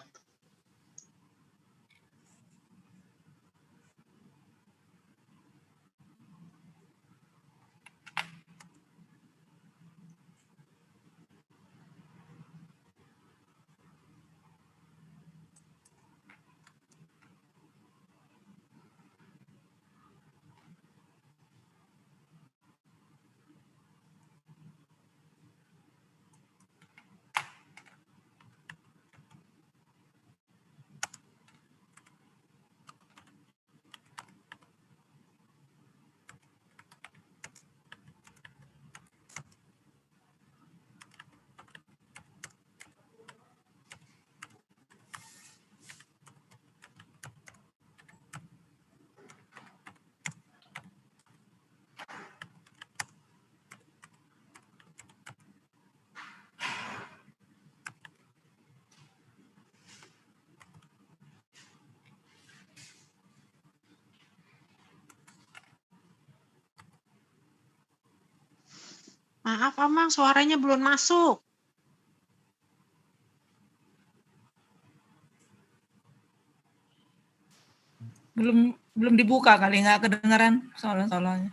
E: Maaf, Amang, suaranya belum masuk.
B: Belum dibuka kali, nggak kedengaran soalnya.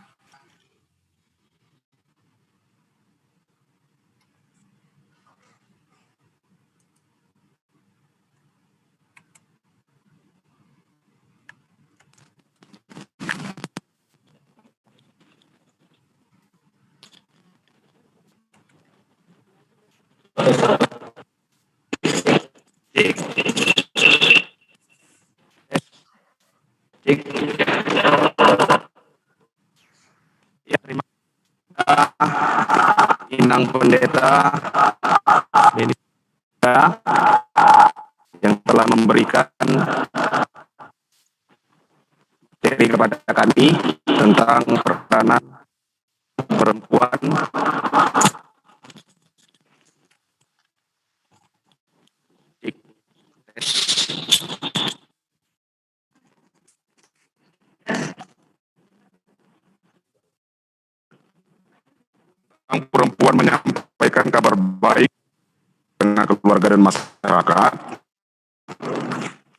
F: Ya, terima kasih Inang Pendeta Beni yang telah memberikan materi kepada kami tentang peranan perempuan perempuan menyampaikan kabar baik dengan keluarga dan masyarakat.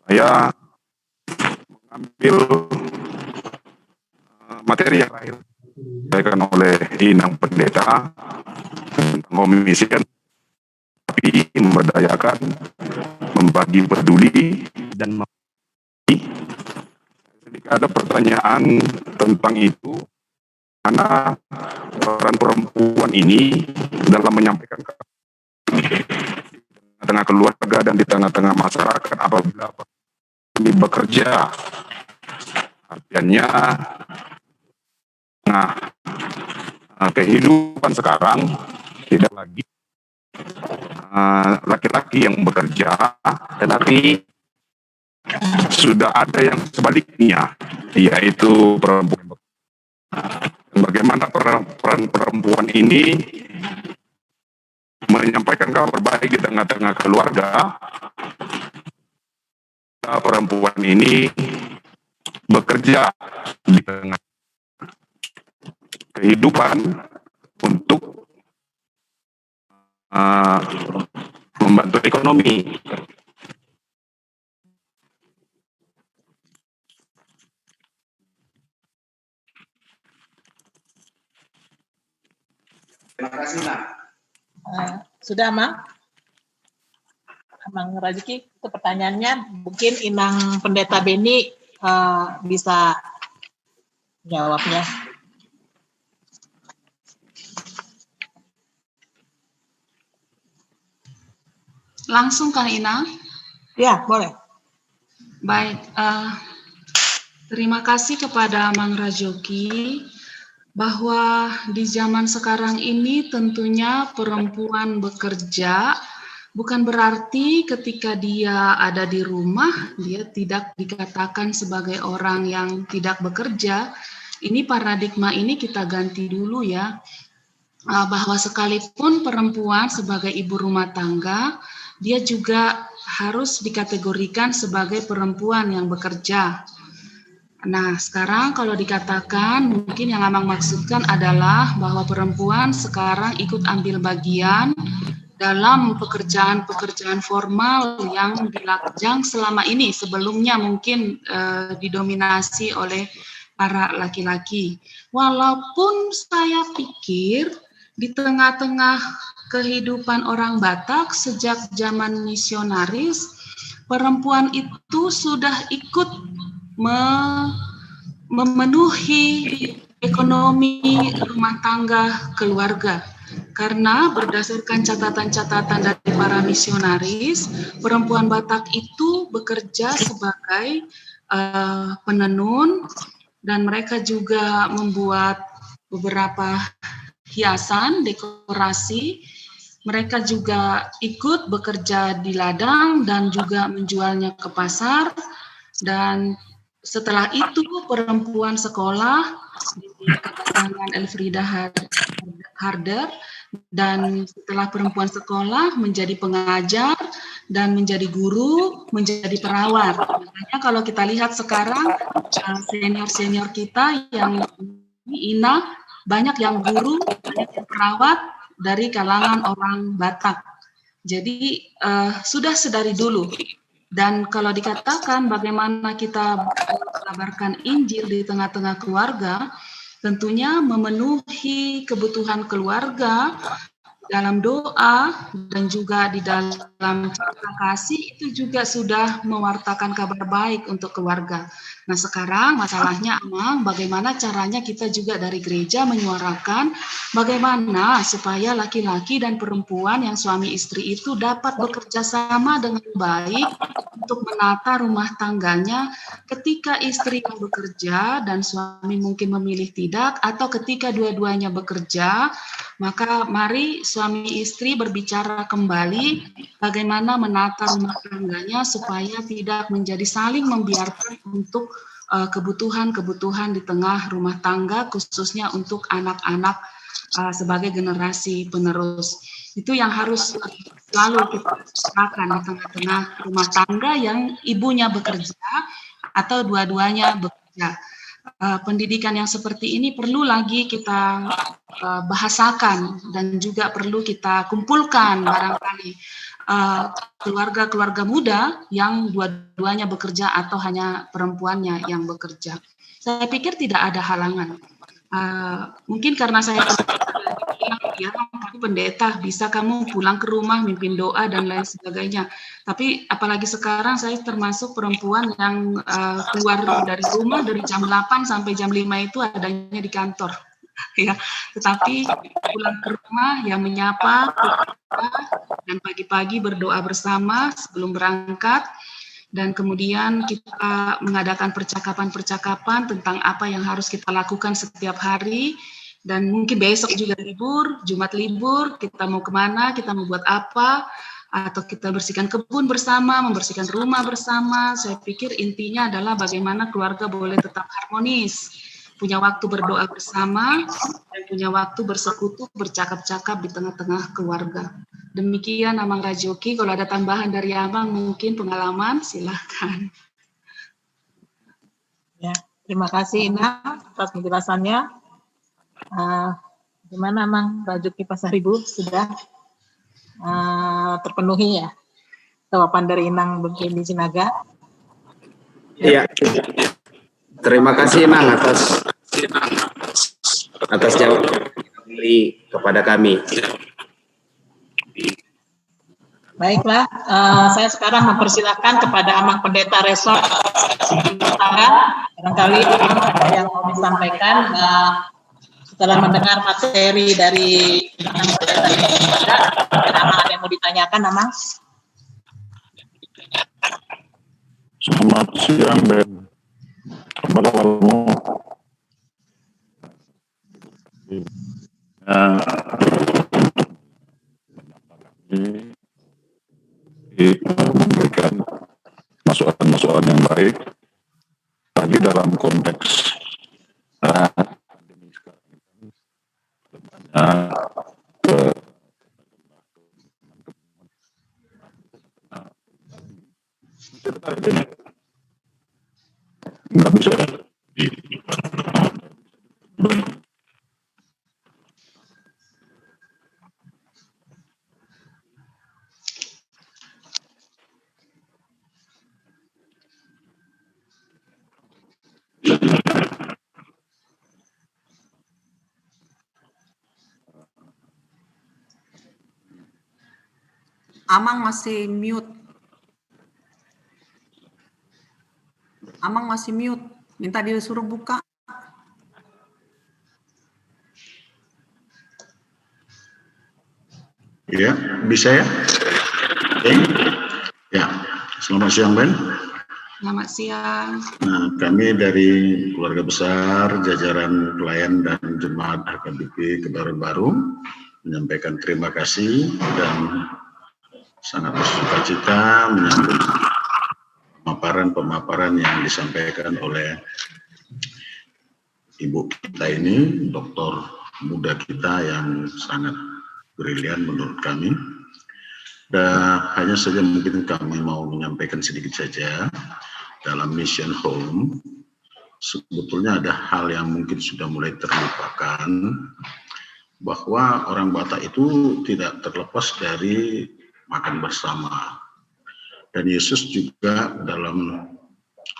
F: Saya mengambil materi yang lain disampaikan oleh Inang Pendeta tentang komisi tapi memberdayakan, membagi peduli dan ketika ada pertanyaan tentang itu, karena peran perempuan ini dalam menyampaikan di tengah keluarga dan di tengah-tengah masyarakat apabila kami bekerja, artinya kehidupan sekarang tidak lagi laki-laki yang bekerja, tetapi sudah ada yang sebaliknya, yaitu perempuan. Bagaimana peran perempuan ini menyampaikan kabar baik di tengah-tengah keluarga. Perempuan ini bekerja di tengah kehidupan untuk membantu ekonomi.
C: Terima kasih, Nak.
B: Sudah, Amang? Amang Raziki, itu pertanyaannya mungkin Inang Pendeta Beni bisa jawabnya.
A: Langsung Kang Inang?
B: Ya, boleh.
A: Baik, terima kasih kepada Mang Rajoki bahwa di zaman sekarang ini tentunya perempuan bekerja bukan berarti ketika dia ada di rumah dia tidak dikatakan sebagai orang yang tidak bekerja. Ini paradigma ini kita ganti dulu ya, bahwa sekalipun perempuan sebagai ibu rumah tangga, dia juga harus dikategorikan sebagai perempuan yang bekerja. Nah, sekarang kalau dikatakan, mungkin yang Amang maksudkan adalah bahwa perempuan sekarang ikut ambil bagian dalam pekerjaan-pekerjaan formal yang selama ini, sebelumnya mungkin didominasi oleh para laki-laki. Walaupun saya pikir di tengah-tengah kehidupan orang Batak sejak zaman misionaris, perempuan itu sudah ikut memenuhi ekonomi rumah tangga keluarga. Karena berdasarkan catatan-catatan dari para misionaris, perempuan Batak itu bekerja sebagai penenun dan mereka juga membuat beberapa hiasan, dekorasi. Mereka juga ikut bekerja di ladang dan juga menjualnya ke pasar. Dan setelah itu perempuan sekolah di kedatangan Elfrida Harder, dan setelah perempuan sekolah menjadi pengajar dan menjadi guru, menjadi perawat. Makanya kalau kita lihat sekarang senior-senior kita yang Ina banyak yang guru, banyak perawat dari kalangan orang Batak. Jadi sudah sedari dulu. Dan kalau dikatakan bagaimana kita mengabarkan Injil di tengah-tengah keluarga, tentunya memenuhi kebutuhan keluarga dalam doa dan juga di dalam cerita kasih itu juga sudah mewartakan kabar baik untuk keluarga. Nah sekarang masalahnya Amang, bagaimana caranya kita juga dari gereja menyuarakan bagaimana supaya laki-laki dan perempuan yang suami istri itu dapat bekerja sama dengan baik untuk menata rumah tangganya ketika istri yang bekerja dan suami mungkin memilih tidak, atau ketika dua-duanya bekerja, maka mari suami istri berbicara kembali bagaimana menata rumah tangganya supaya tidak menjadi saling membiarkan untuk kebutuhan-kebutuhan di tengah rumah tangga, khususnya untuk anak-anak sebagai generasi penerus. Itu yang harus selalu kita bicarakan di tengah-tengah rumah tangga yang ibunya bekerja atau dua-duanya bekerja. Pendidikan yang seperti ini perlu lagi kita bahasakan dan juga perlu kita kumpulkan barangkali keluarga-keluarga muda yang dua-duanya bekerja atau hanya perempuannya yang bekerja. Saya pikir tidak ada halangan. Mungkin karena saya ya, tapi pendeta bisa kamu pulang ke rumah mimpin doa dan lain sebagainya. Tapi apalagi sekarang saya termasuk perempuan yang keluar dari rumah dari jam 8 sampai jam 5 itu adanya di kantor. Ya, tetapi pulang ke rumah yang menyapa dan pagi-pagi berdoa bersama sebelum berangkat. Dan kemudian kita mengadakan percakapan-percakapan tentang apa yang harus kita lakukan setiap hari. Dan mungkin besok juga libur, Jumat libur, kita mau kemana, kita mau buat apa, atau kita bersihkan kebun bersama, membersihkan rumah bersama. Saya pikir intinya adalah bagaimana keluarga boleh tetap harmonis, punya waktu berdoa bersama, dan punya waktu bersekutu, bercakap-cakap di tengah-tengah keluarga. Demikian Amang Rajoki, kalau ada tambahan dari Amang mungkin pengalaman, silakan.
B: Ya, terima kasih Ina atas penjelasannya. Gimana Amang Rajoki Pasaribu, sudah terpenuhi ya jawaban dari Inang Begini Sinaga?
G: Iya. Terima kasih Inang atas jawaban kepada kami.
B: Baiklah, saya sekarang mempersilahkan kepada Amang Pendeta Resort barangkali ada yang mau disampaikan setelah mendengar materi dari Amang Pendeta Resort. Amang ada yang mau ditanyakan, Amang?
F: Selamat siang, Ben. Kepada kamu. Memberikan masukan-masukan yang baik tadi dalam konteks nggak bisa
H: Amang masih mute. Amang masih mute. Minta disuruh buka.
I: Ya, bisa ya? Oke. Ya, selamat siang Ben.
A: Selamat siang.
I: Nah, kami dari keluarga besar, jajaran pelayan dan jemaat HKBP Kebayoran Baru menyampaikan terima kasih dan sangat bersukacita menyambut pemaparan yang disampaikan oleh Ibu kita ini, dokter muda kita yang sangat brilian menurut kami. Dan hanya saja mungkin kami mau menyampaikan sedikit saja dalam mission home. Sebetulnya ada hal yang mungkin sudah mulai terlupakan bahwa orang Batak itu tidak terlepas dari makan bersama. Dan Yesus juga dalam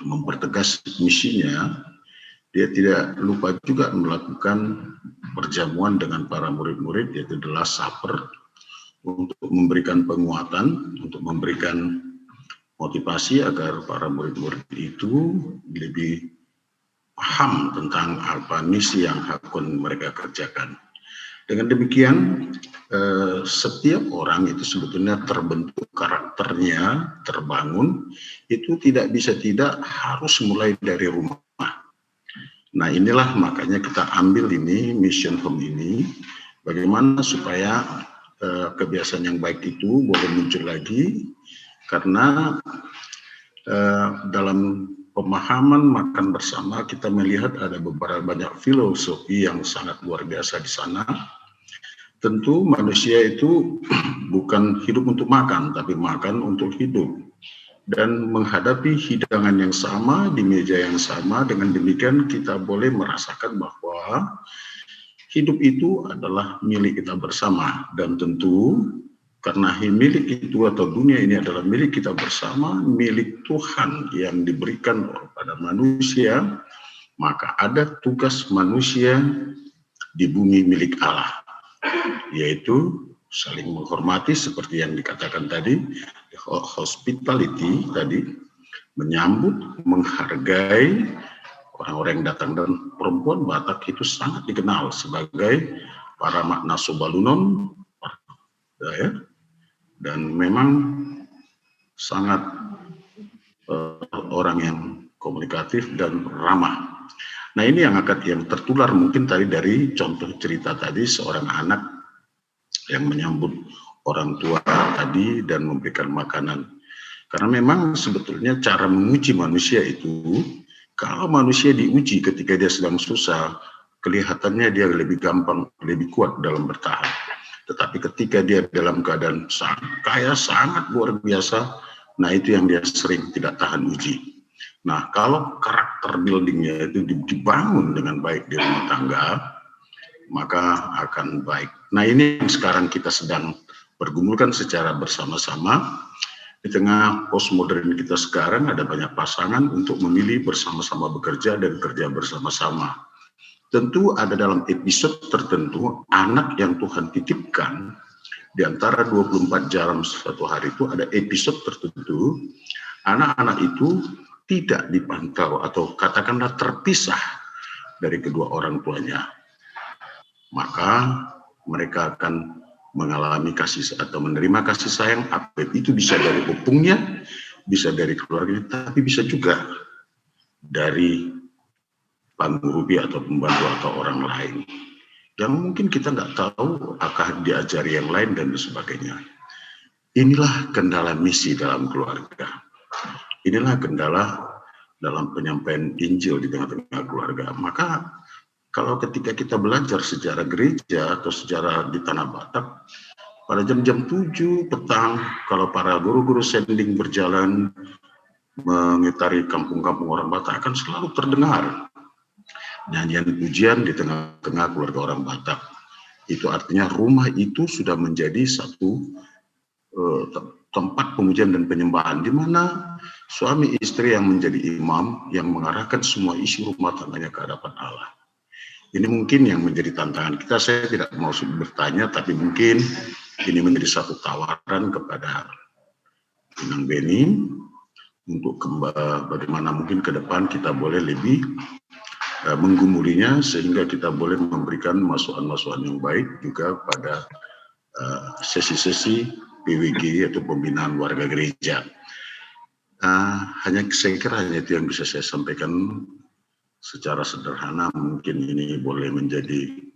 I: mempertegas misinya, dia tidak lupa juga melakukan perjamuan dengan para murid-murid, yaitu the Last Supper, untuk memberikan penguatan, untuk memberikan motivasi agar para murid-murid itu lebih paham tentang apa misi yang akan mereka kerjakan. Dengan demikian, setiap orang itu sebetulnya terbentuk karakternya, terbangun, itu tidak bisa tidak harus mulai dari rumah. Nah inilah makanya kita ambil ini, mission home ini, bagaimana supaya kebiasaan yang baik itu boleh muncul lagi, karena dalam pemahaman makan bersama kita melihat ada beberapa banyak filosofi yang sangat luar biasa di sana. Tentu manusia itu bukan hidup untuk makan, tapi makan untuk hidup. Dan menghadapi hidangan yang sama, di meja yang sama, dengan demikian kita boleh merasakan bahwa hidup itu adalah milik kita bersama. Dan tentu karena milik itu atau dunia ini adalah milik kita bersama, milik Tuhan yang diberikan kepada manusia, maka ada tugas manusia di bumi milik Allah, yaitu saling menghormati seperti yang dikatakan tadi, hospitality tadi, menyambut, menghargai orang-orang yang datang. Dan perempuan Batak itu sangat dikenal sebagai para makna sobalunon, ya, dan memang sangat orang yang komunikatif dan ramah. Nah ini yang tertular mungkin tadi dari contoh cerita tadi, seorang anak yang menyambut orang tua tadi dan memberikan makanan. Karena memang sebetulnya cara menguji manusia itu, kalau manusia diuji ketika dia sedang susah, kelihatannya dia lebih gampang, lebih kuat dalam bertahan. Tetapi ketika dia dalam keadaan sangat kaya, sangat luar biasa, nah itu yang dia sering tidak tahan uji. Nah, kalau karakter buildingnya itu dibangun dengan baik di rumah tangga, maka akan baik. Nah, ini yang sekarang kita sedang pergumulkan secara bersama-sama. Di tengah postmodern kita sekarang ada banyak pasangan untuk memilih bersama-sama bekerja dan kerja bersama-sama. Tentu ada dalam episode tertentu anak yang Tuhan titipkan di antara 24 jam satu hari itu ada episode tertentu anak-anak itu tidak dipantau atau katakanlah terpisah dari kedua orang tuanya. Maka mereka akan mengalami kasih atau menerima kasih sayang, apa itu bisa dari opungnya, bisa dari keluarga, tapi bisa juga dari penghubi atau pembantu atau orang lain yang mungkin kita nggak tahu akan diajari yang lain dan sebagainya. Inilah kendala misi dalam keluarga. Inilah kendala dalam penyampaian Injil di tengah-tengah keluarga. Maka kalau ketika kita belajar sejarah gereja atau sejarah di Tanah Batak, pada jam-jam 7 petang, kalau para guru-guru sending berjalan mengitari kampung-kampung orang Batak akan selalu terdengar nyanyian pujian di tengah-tengah keluarga orang Batak. Itu artinya rumah itu sudah menjadi satu tempat pemujian dan penyembahan, di mana suami istri yang menjadi imam yang mengarahkan semua isi rumah tangganya ke hadapan Allah. Ini mungkin yang menjadi tantangan kita. Saya tidak mau bertanya, tapi mungkin ini menjadi satu tawaran kepada Inang Beni untuk bagaimana mungkin ke depan kita boleh lebih menggumulinya sehingga kita boleh memberikan masukan-masukan yang baik juga pada sesi-sesi PWG atau pembinaan warga gereja. Saya kira hanya itu yang bisa saya sampaikan secara sederhana. Mungkin ini boleh menjadi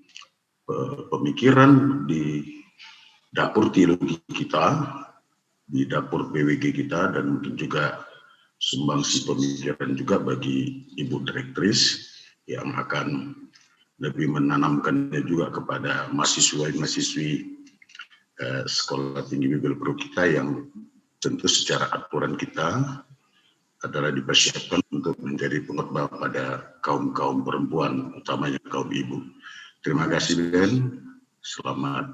I: pemikiran di dapur teologi kita, di dapur PWG kita, dan mungkin juga sumbangsi pemikiran juga bagi Ibu Direktris yang akan lebih menanamkannya juga kepada mahasiswa-mahasiswi Sekolah Tinggi Bible Pro kita yang tentu secara aturan kita adalah dipersiapkan untuk menjadi pengkhotbah pada kaum-kaum perempuan, utamanya kaum ibu. Terima kasih, Ben. Selamat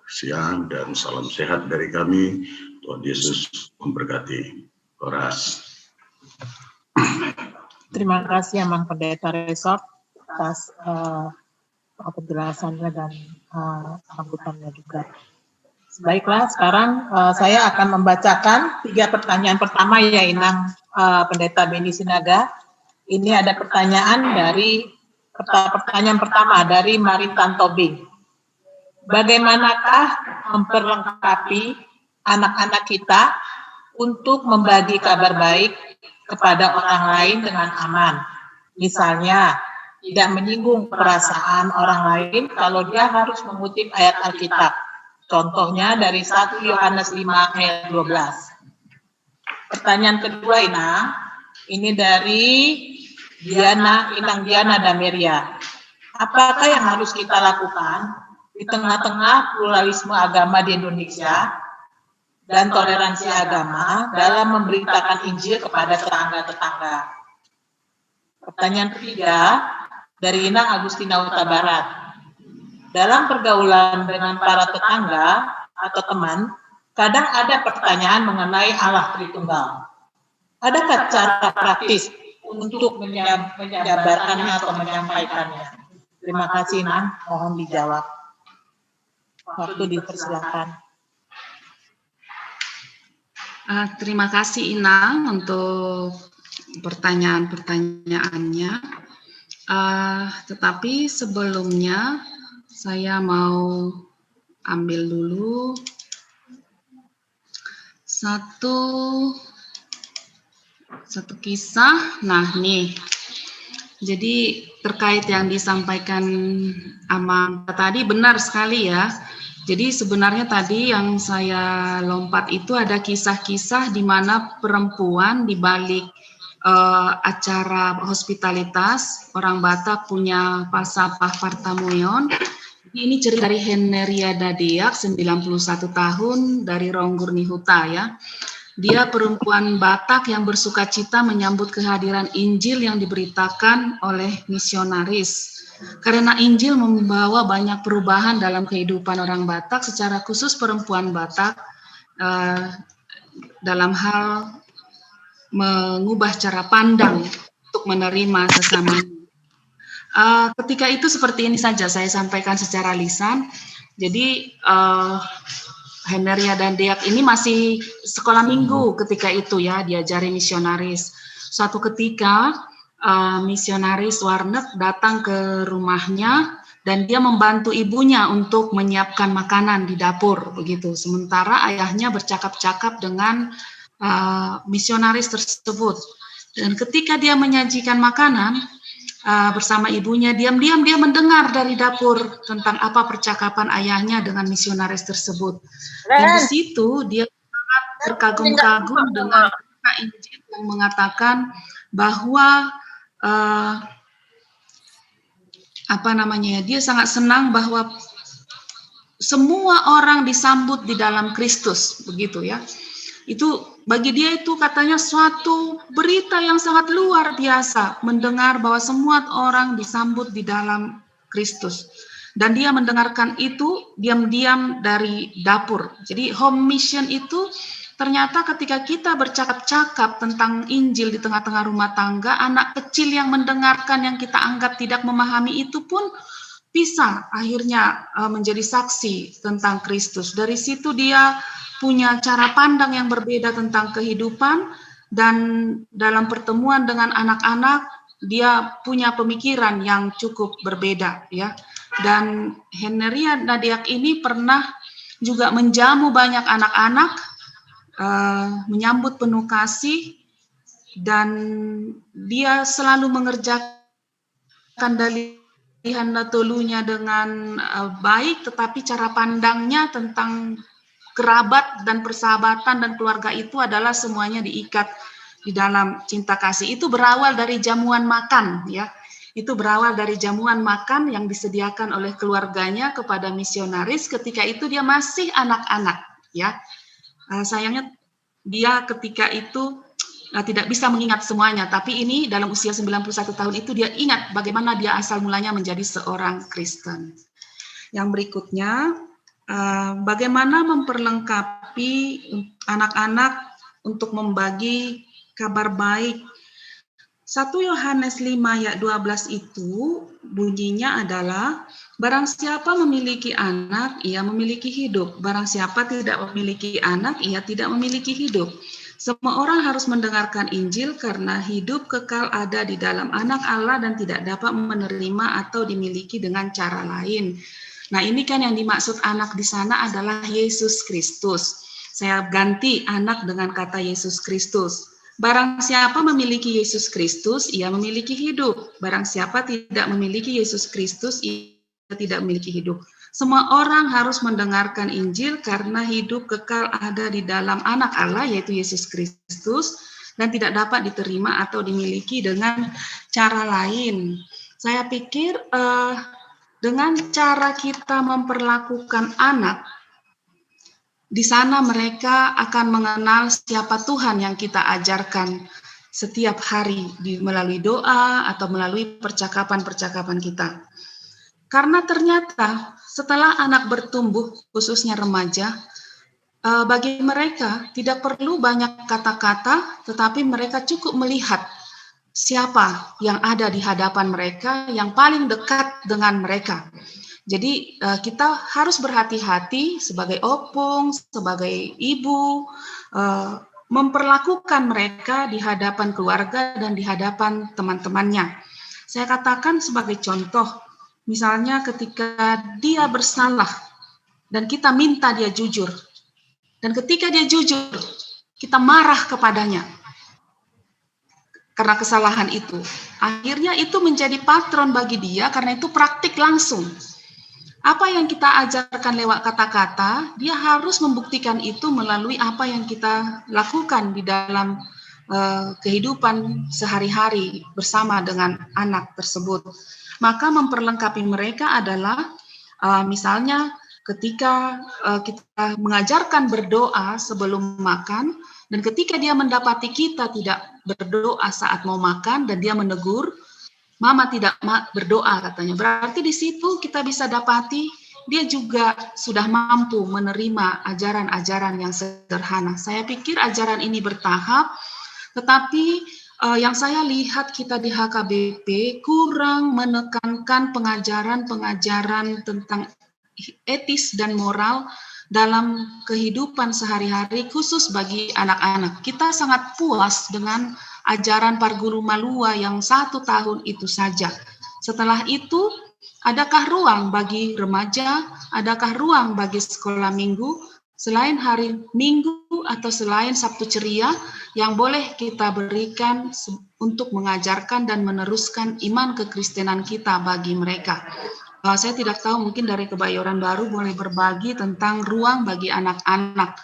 I: siang dan salam sehat dari kami. Tuhan Yesus memberkati. Horas.
B: Terima kasih Amang Pendeta Resort atas penjelasannya dan sambutannya juga. Baiklah, sekarang saya akan membacakan 3 pertanyaan pertama ya Inang Pendeta Beni Sinaga. Ini ada pertanyaan pertama dari Maritan Tobing. Bagaimanakah memperlengkapi anak-anak kita untuk membagi kabar baik kepada orang lain dengan aman? Misalnya, tidak menyinggung perasaan orang lain kalau dia harus mengutip ayat Alkitab. Contohnya dari 1 Yohanes 5 ayat 12. Pertanyaan kedua, Inang. Ini dari Inang Diana Dameria. Apakah yang harus kita lakukan di tengah-tengah pluralisme agama di Indonesia dan toleransi agama dalam memberitakan Injil kepada tetangga-tetangga? Pertanyaan ketiga dari Inang Agustina Huta Barat. Dalam pergaulan dengan para tetangga atau teman, kadang ada pertanyaan mengenai Allah Tritunggal. Adakah cara praktis untuk menjabarkannya atau menyampaikannya? Terima kasih, Inang. Mohon dijawab. Waktu dipersilakan.
A: Terima kasih Inang untuk pertanyaan-pertanyaannya. Tetapi sebelumnya saya mau ambil dulu satu kisah. Nah, nih. Jadi terkait yang disampaikan Amang tadi benar sekali ya. Jadi sebenarnya tadi yang saya lompat itu ada kisah-kisah di mana perempuan di balik acara hospitalitas orang Batak punya Pasapah Partamuyon. Ini cerita dari Henneria Dadeak, 91 tahun dari Ronggur Nihuta ya. Dia perempuan Batak yang bersuka cita menyambut kehadiran Injil yang diberitakan oleh misionaris. Karena Injil membawa banyak perubahan dalam kehidupan orang Batak, secara khusus perempuan Batak dalam hal mengubah cara pandang untuk menerima sesama. Ketika itu seperti ini saja saya sampaikan secara lisan. Jadi Henneria dan Deak ini masih sekolah minggu ketika itu ya, diajari misionaris. Suatu ketika misionaris Warnek datang ke rumahnya dan dia membantu ibunya untuk menyiapkan makanan di dapur begitu. Sementara ayahnya bercakap-cakap dengan misionaris tersebut. Dan ketika dia menyajikan makanan bersama ibunya, diam-diam dia mendengar dari dapur tentang apa percakapan ayahnya dengan misionaris tersebut. Dan di situ dia sangat terkagum-kagum dengan Injil yang mengatakan bahwa dia sangat senang bahwa semua orang disambut di dalam Kristus, begitu ya. Itu bagi dia itu katanya suatu berita yang sangat luar biasa, mendengar bahwa semua orang disambut di dalam Kristus. Dan dia mendengarkan itu diam-diam dari dapur. Jadi home mission itu ternyata ketika kita bercakap-cakap tentang Injil di tengah-tengah rumah tangga, anak kecil yang mendengarkan yang kita anggap tidak memahami itu pun bisa akhirnya menjadi saksi tentang Kristus. Dari situ dia punya cara pandang yang berbeda tentang kehidupan, dan dalam pertemuan dengan anak-anak dia punya pemikiran yang cukup berbeda ya. Dan Henneria Dadeak ini pernah juga menjamu banyak anak-anak, menyambut penuh kasih, dan dia selalu mengerjakan dalihan natulunya dengan baik, tetapi cara pandangnya tentang kerabat dan persahabatan dan keluarga itu adalah semuanya diikat di dalam cinta kasih. Itu berawal dari jamuan makan ya. Itu berawal dari jamuan makan yang disediakan oleh keluarganya kepada misionaris ketika itu dia masih anak-anak ya. Sayangnya dia ketika itu tidak bisa mengingat semuanya, tapi ini dalam usia 91 tahun itu dia ingat bagaimana dia asal mulanya menjadi seorang Kristen. Yang berikutnya, bagaimana memperlengkapi anak-anak untuk membagi kabar baik. 1 Yohanes 5 ayat 12 itu bunyinya adalah, barang siapa memiliki anak, ia memiliki hidup. Barang siapa tidak memiliki anak, ia tidak memiliki hidup. Semua orang harus mendengarkan Injil karena hidup kekal ada di dalam anak Allah dan tidak dapat menerima atau dimiliki dengan cara lain. Nah, ini kan yang dimaksud anak di sana adalah Yesus Kristus. Saya ganti anak dengan kata Yesus Kristus. Barang siapa memiliki Yesus Kristus, ia memiliki hidup. Barang siapa tidak memiliki Yesus Kristus, ia tidak memiliki hidup. Semua orang harus mendengarkan Injil karena hidup kekal ada di dalam anak Allah, yaitu Yesus Kristus, dan tidak dapat diterima atau dimiliki dengan cara lain. Saya pikir dengan cara kita memperlakukan anak, di sana mereka akan mengenal siapa Tuhan yang kita ajarkan setiap hari melalui doa atau melalui percakapan-percakapan kita. Karena ternyata setelah anak bertumbuh, khususnya remaja, bagi mereka tidak perlu banyak kata-kata, tetapi mereka cukup melihat siapa yang ada di hadapan mereka, yang paling dekat dengan mereka. Jadi kita harus berhati-hati sebagai opung, sebagai ibu, memperlakukan mereka di hadapan keluarga dan di hadapan teman-temannya. Saya katakan sebagai contoh, misalnya ketika dia bersalah dan kita minta dia jujur, dan ketika dia jujur, kita marah kepadanya karena kesalahan itu. Akhirnya itu menjadi patron bagi dia karena itu praktik langsung. Apa yang kita ajarkan lewat kata-kata, dia harus membuktikan itu melalui apa yang kita lakukan di dalam kehidupan sehari-hari bersama dengan anak tersebut. Maka memperlengkapi mereka adalah misalnya ketika kita mengajarkan berdoa sebelum makan, dan ketika dia mendapati kita tidak berdoa saat mau makan dan dia menegur, Mama tidak berdoa katanya. Berarti di situ kita bisa dapati dia juga sudah mampu menerima ajaran-ajaran yang sederhana. Saya pikir ajaran ini bertahap, tetapi yang saya lihat kita di HKBP kurang menekankan pengajaran-pengajaran tentang etis dan moral dalam kehidupan sehari-hari khusus bagi anak-anak. Kita sangat puas dengan ajaran Parguru Malua yang 1 tahun itu saja. Setelah itu, adakah ruang bagi remaja? Adakah ruang bagi sekolah minggu? Selain hari Minggu atau selain Sabtu Ceria yang boleh kita berikan untuk mengajarkan dan meneruskan iman kekristenan kita bagi mereka. Saya tidak tahu, mungkin dari Kebayoran Baru boleh berbagi tentang ruang bagi anak-anak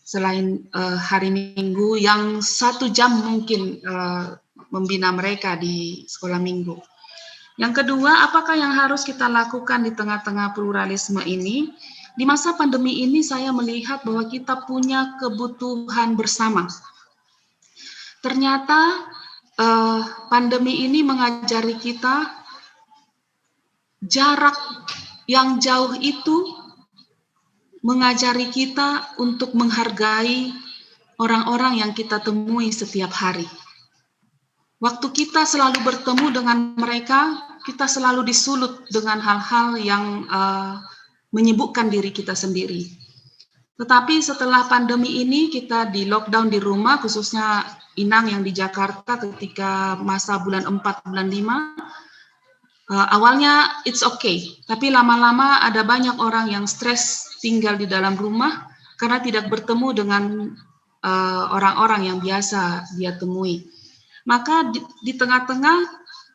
A: selain hari Minggu yang 1 jam mungkin membina mereka di sekolah minggu. Yang kedua, apakah yang harus kita lakukan di tengah-tengah pluralisme ini? Di masa pandemi ini saya melihat bahwa kita punya kebutuhan bersama. Ternyata pandemi ini mengajari kita jarak yang jauh itu mengajari kita untuk menghargai orang-orang yang kita temui setiap hari. Waktu kita selalu bertemu dengan mereka, kita selalu disulut dengan hal-hal yang menyibukkan diri kita sendiri. Tetapi setelah pandemi ini, kita di lockdown di rumah, khususnya Inang yang di Jakarta ketika masa bulan 4, bulan 5, awalnya it's okay, tapi lama-lama ada banyak orang yang stres tinggal di dalam rumah karena tidak bertemu dengan orang-orang yang biasa dia temui. Maka di tengah-tengah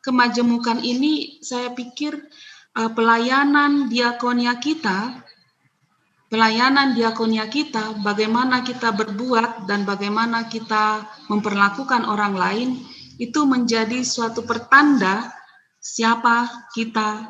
A: kemajemukan ini, saya pikir pelayanan diakonia kita, bagaimana kita berbuat dan bagaimana kita memperlakukan orang lain, itu menjadi suatu pertanda siapa kita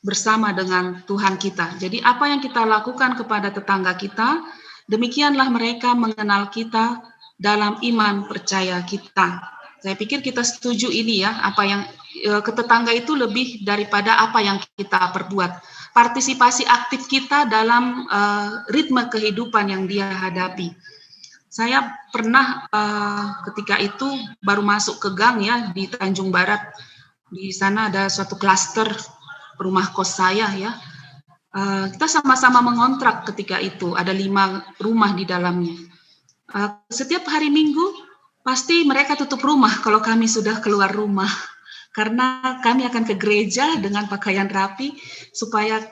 A: bersama dengan Tuhan kita. Jadi apa yang kita lakukan kepada tetangga kita, demikianlah mereka mengenal kita dalam iman percaya kita. Saya pikir kita setuju ini ya, apa yang ke tetangga itu lebih daripada apa yang kita perbuat. partisipasi aktif kita dalam ritme kehidupan yang dia hadapi. Saya pernah ketika itu baru masuk ke gang ya di Tanjung Barat. Di sana ada suatu klaster rumah kos saya ya. Kita sama-sama mengontrak ketika itu, ada 5 rumah di dalamnya. Setiap hari Minggu pasti mereka tutup rumah kalau kami sudah keluar rumah. Karena kami akan ke gereja dengan pakaian rapi supaya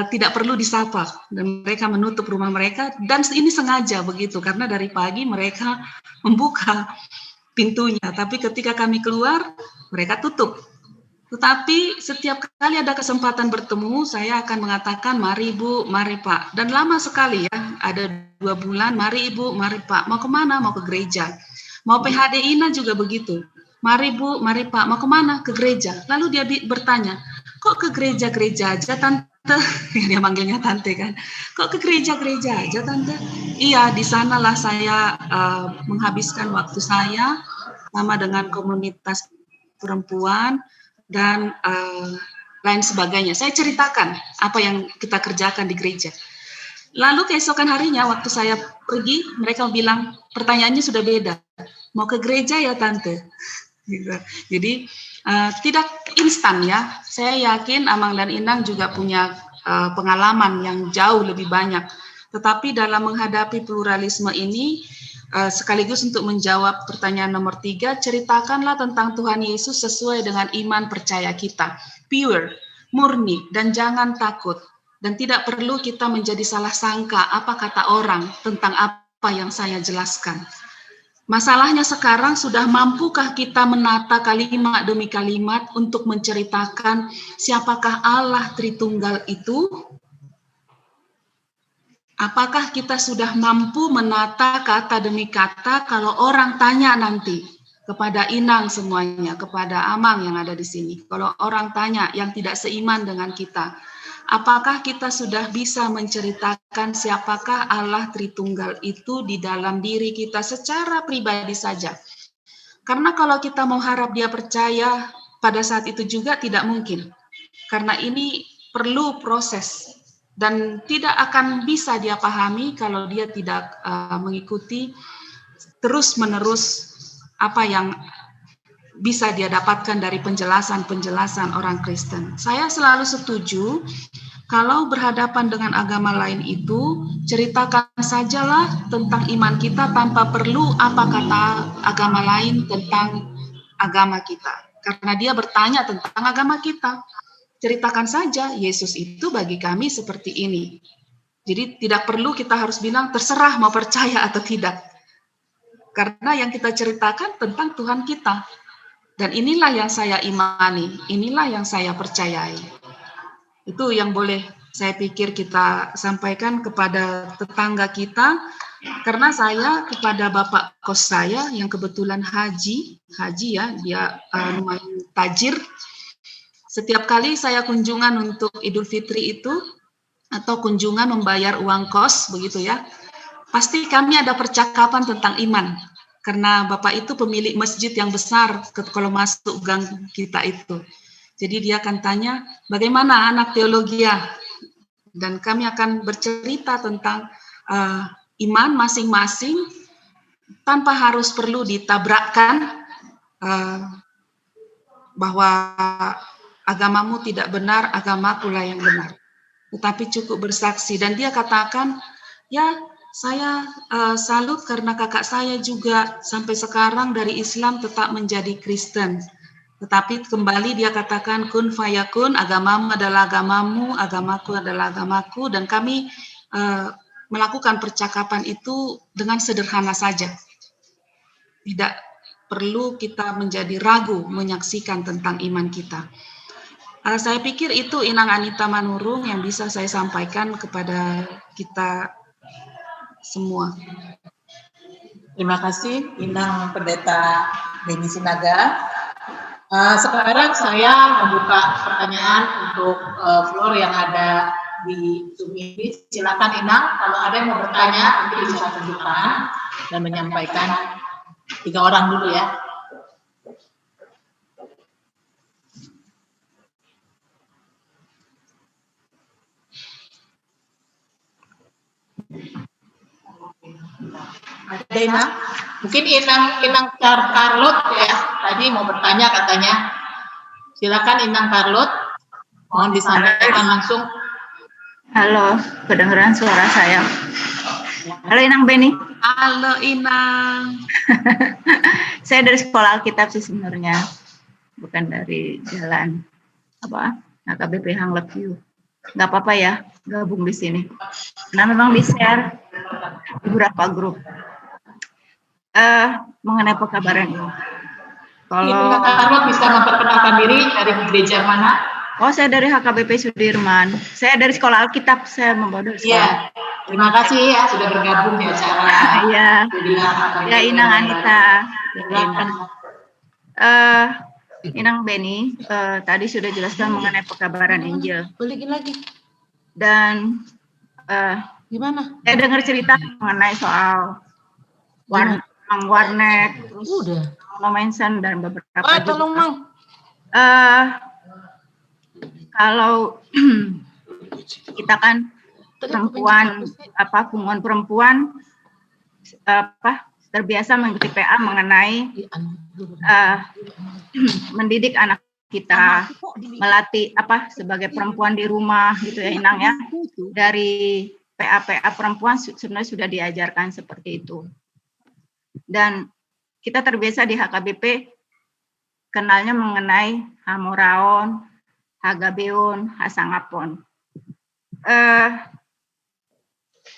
A: tidak perlu disapa, dan mereka menutup rumah mereka, dan ini sengaja begitu karena dari pagi mereka membuka pintunya, tapi ketika kami keluar mereka tutup. Tetapi setiap kali ada kesempatan bertemu, saya akan mengatakan mari Bu, mari Pak, dan lama sekali ya, ada 2 bulan, mari Ibu, mari Pak, mau kemana? Mau ke gereja. Mau PHD Ina juga begitu, mari Bu, mari Pak, mau kemana? Ke gereja. Lalu dia bertanya, kok ke gereja-gereja aja Tante? Dia manggilnya Tante kan. Kok ke gereja-gereja aja Tante? Iya, di sanalah saya menghabiskan waktu saya sama dengan komunitas perempuan dan lain sebagainya. Saya ceritakan apa yang kita kerjakan di gereja. Lalu keesokan harinya waktu saya pergi, mereka bilang pertanyaannya sudah beda. Mau ke gereja ya Tante? Gitu. Jadi tidak instan ya. Saya yakin Amang dan Inang juga punya pengalaman yang jauh lebih banyak. Tetapi dalam menghadapi pluralisme ini, sekaligus untuk menjawab pertanyaan nomor 3, ceritakanlah tentang Tuhan Yesus sesuai dengan iman percaya kita. Pure, murni, dan jangan takut. Dan tidak perlu kita menjadi salah sangka apa kata orang tentang apa yang saya jelaskan. Masalahnya sekarang sudah mampukah kita menata kalimat demi kalimat untuk menceritakan siapakah Allah Tritunggal itu? Apakah kita sudah mampu menata kata demi kata kalau orang tanya nanti kepada Inang semuanya, kepada Amang yang ada di sini. Kalau orang tanya yang tidak seiman dengan kita, apakah kita sudah bisa menceritakan siapakah Allah Tritunggal itu di dalam diri kita secara pribadi saja? Karena kalau kita mau harap dia percaya pada saat itu juga tidak mungkin. Karena ini perlu proses dan tidak akan bisa dia pahami kalau dia tidak mengikuti terus-menerus apa yang bisa dia dapatkan dari penjelasan-penjelasan orang Kristen. Saya selalu setuju kalau berhadapan dengan agama lain itu, ceritakan sajalah tentang iman kita tanpa perlu apa kata agama lain tentang agama kita. Karena dia bertanya tentang agama kita. Ceritakan saja, Yesus itu bagi kami seperti ini. Jadi tidak perlu kita harus bilang terserah mau percaya atau tidak. Karena yang kita ceritakan tentang Tuhan kita. Dan inilah yang saya imani, inilah yang saya percayai. Itu yang boleh saya pikir kita sampaikan kepada tetangga kita, karena saya kepada bapak kos saya yang kebetulan haji ya, dia lumayan tajir. Setiap kali saya kunjungan untuk Idul Fitri itu, atau kunjungan membayar uang kos, begitu ya, pasti kami ada percakapan tentang iman. Karena bapak itu pemilik masjid yang besar kalau masuk gang kita itu. Jadi dia akan tanya, bagaimana anak teologi ya? Dan kami akan bercerita tentang iman masing-masing tanpa harus perlu ditabrakkan bahwa agamamu tidak benar, agamaku lah yang benar. Tetapi cukup bersaksi. Dan dia katakan, ya saya salut karena kakak saya juga sampai sekarang dari Islam tetap menjadi Kristen. Tetapi kembali dia katakan kun fayakun, agamamu adalah agamamu, agamaku adalah agamaku, dan kami melakukan percakapan itu dengan sederhana saja. Tidak perlu kita menjadi ragu menyaksikan tentang iman kita. Saya pikir itu Inang Anita Manurung yang bisa saya sampaikan kepada kita semua.
B: Terima kasih Inang Pendeta Beni Sinaga. Sekarang saya membuka pertanyaan untuk floor yang ada di Zoom ini. Silakan Inang, kalau ada yang mau bertanya nanti bisa tunjukkan dan menyampaikan. 3 orang dulu ya. Ada Inang? Mungkin Inang Carlot ya, tadi mau bertanya katanya. Silakan Inang Carlot, mohon disampaikan langsung.
J: Halo, kedengeran suara saya. Halo Inang Beni.
A: Halo Inang.
J: Saya dari sekolah Alkitab sih sebenarnya, bukan dari jalan HKBP Hang Lekyu. Nggak apa-apa ya, gabung di sini. Nah memang di-share di beberapa grup mengenai pekabaran ini. Kalau
B: Inang Carlot bisa memperkenalkan diri dari gereja mana?
J: Oh, saya dari HKBP Sudirman. Saya dari sekolah Alkitab, saya membawa dari sekolah.
B: Iya, terima kasih ya sudah bergabung di acara.
J: Iya. Ya Inang Anita. Inang Beni tadi sudah jelaskan mengenai pekabaran Injil.
E: Balikin lagi.
J: Dan
E: Gimana?
J: saya dengar cerita mengenai soal warnet, terus
E: Udah.
J: Mention dan beberapa
E: Ah, tolong Mang.
J: Kalau kita kan perempuan hubungan perempuan terbiasa mengikuti PA mengenai mendidik anak kita, melatih sebagai perempuan di rumah gitu ya Inang ya. Dari PA perempuan sebenarnya sudah diajarkan seperti itu. Dan kita terbiasa di HKBP kenalnya mengenai Hamoraon, Hagabeon, Hasangapon.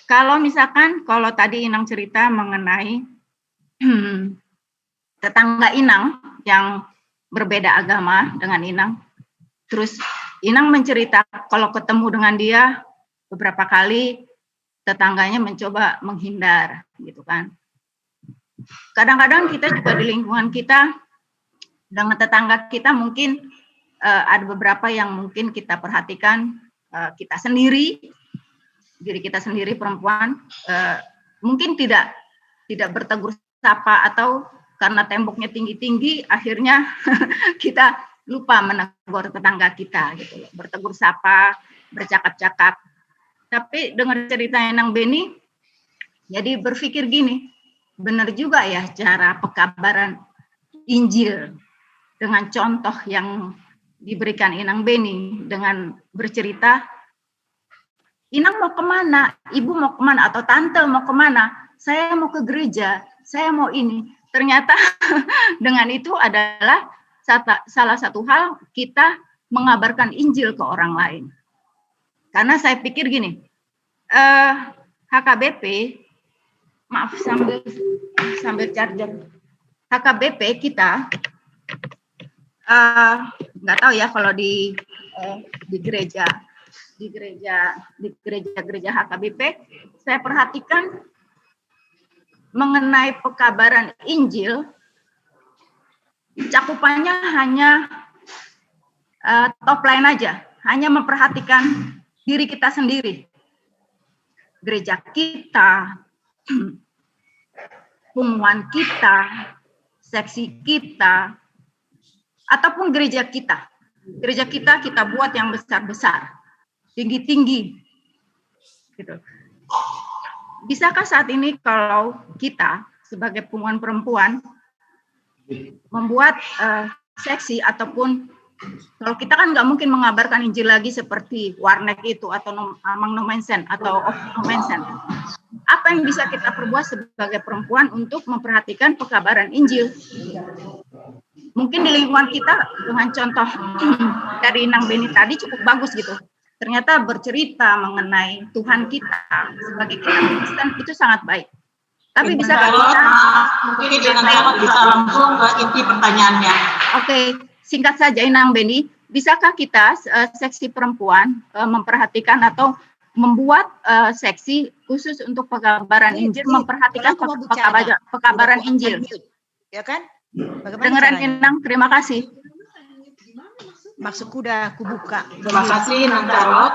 J: Kalau misalkan, kalau tadi Inang cerita mengenai tetangga Inang yang berbeda agama dengan Inang, terus Inang mencerita kalau ketemu dengan dia beberapa kali tetangganya mencoba menghindar, gitu kan. Kadang-kadang kita juga di lingkungan kita dengan tetangga kita mungkin ada beberapa yang mungkin kita perhatikan kita sendiri, diri kita sendiri perempuan, mungkin tidak bertegur sapa atau karena temboknya tinggi-tinggi akhirnya kita lupa menegur tetangga kita gitu loh, bertegur sapa, bercakap-cakap. Tapi dengar cerita Inang Beni, jadi berpikir gini, benar juga ya cara pekabaran Injil dengan contoh yang diberikan Inang Beni dengan bercerita, Inang mau kemana, ibu mau kemana, atau tante mau kemana, saya mau ke gereja, saya mau ini. Ternyata dengan itu adalah salah satu hal kita mengabarkan Injil ke orang lain. Karena saya pikir gini, HKBP, maaf sambil charger, HKBP kita nggak tahu ya kalau di gereja HKBP, saya perhatikan mengenai pekabaran Injil, cakupannya hanya top line aja, hanya memperhatikan diri kita sendiri, gereja kita, pengumuman kita, seksi kita, ataupun gereja kita. Gereja kita buat yang besar-besar, tinggi-tinggi. Gitu. Bisakah saat ini kalau kita sebagai pengumuman perempuan membuat seksi ataupun kalau kita kan nggak mungkin mengabarkan Injil lagi seperti warnet itu atau amang no mention atau of no mention. Apa yang bisa kita perbuat sebagai perempuan untuk memperhatikan pekabaran Injil? Mungkin di lingkungan kita dengan contoh dari Inang Beni tadi cukup bagus gitu. Ternyata bercerita mengenai Tuhan kita sebagai kita Kristen itu sangat baik. Tapi bisa
B: mungkin Inang bisa langsung ke inti pertanyaannya.
J: Oke, singkat saja Inang Beni, bisakah kita seksi perempuan memperhatikan atau membuat seksi khusus untuk pekabaran Injil, memperhatikan pekabaran Injil?
E: Ya kan?
J: Dengeran Inang, terima kasih.
E: Maksudku udah aku buka.
B: Terima kasih Inang Carlot.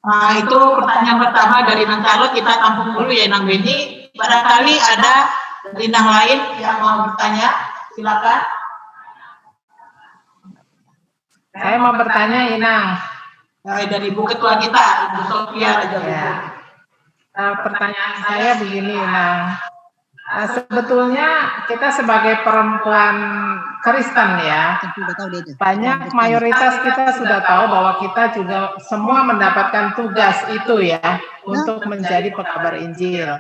B: Nah, itu pertanyaan pertama dari Inang Carlot, kita tampung dulu ya Inang Beni. Barangkali ada dari Inang lain yang mau bertanya, silakan.
K: Saya mau bertanya Inang.
B: Dari Ibu Ketua kita, Ibu Sofia Raja.
K: Ya. pertanyaan saya begini, sebetulnya kita sebagai perempuan Kristen ya, banyak mayoritas kita sudah tahu bahwa kita juga semua mendapatkan tugas itu ya untuk menjadi pekabar Injil.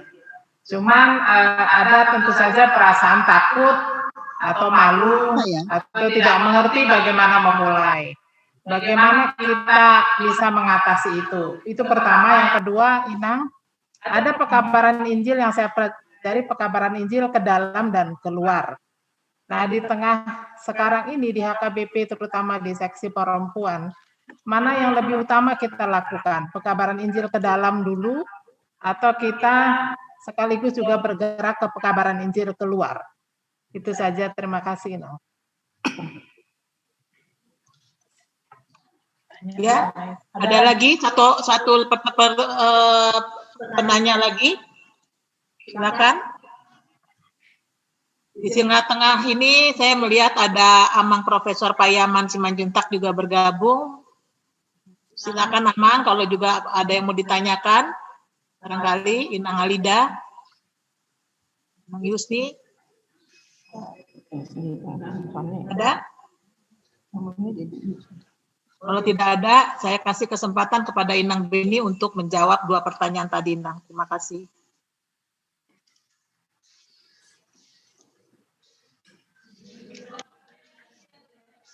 K: Cuman ada tentu saja perasaan takut atau malu atau tidak mengerti bagaimana memulai. Bagaimana kita bisa mengatasi itu? Itu pertama. Yang kedua, Inang, ada pekabaran Injil yang saya dari pekabaran Injil ke dalam dan keluar. Nah, di tengah sekarang ini di HKBP terutama di seksi perempuan, mana yang lebih utama kita lakukan? Pekabaran Injil ke dalam dulu atau kita sekaligus juga bergerak ke pekabaran Injil keluar? Itu saja, terima kasih.
B: Ya, ada lagi satu penanya lagi. Silakan. Di tengah ini saya melihat ada Amang Profesor Payaman Simanjuntak juga bergabung. Silakan Amang, kalau juga ada yang mau ditanyakan, barangkali Inang Alida, Amang Yusni, ada? Kalau tidak ada, saya kasih kesempatan kepada Inang Beni untuk menjawab 2 pertanyaan tadi, Inang. Terima kasih.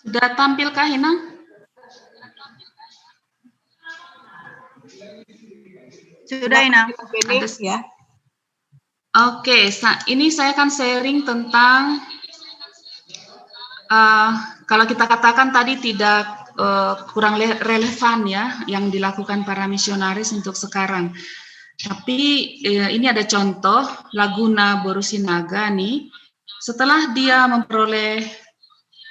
A: Sudah tampilkah Inang?
J: Sudah Inang.
B: Ya.
A: Oke, ini saya akan sharing tentang kalau kita katakan tadi tidak kurang relevan ya yang dilakukan para misionaris untuk sekarang. Tapi ini ada contoh Laguna Borusinaga nih, setelah dia memperoleh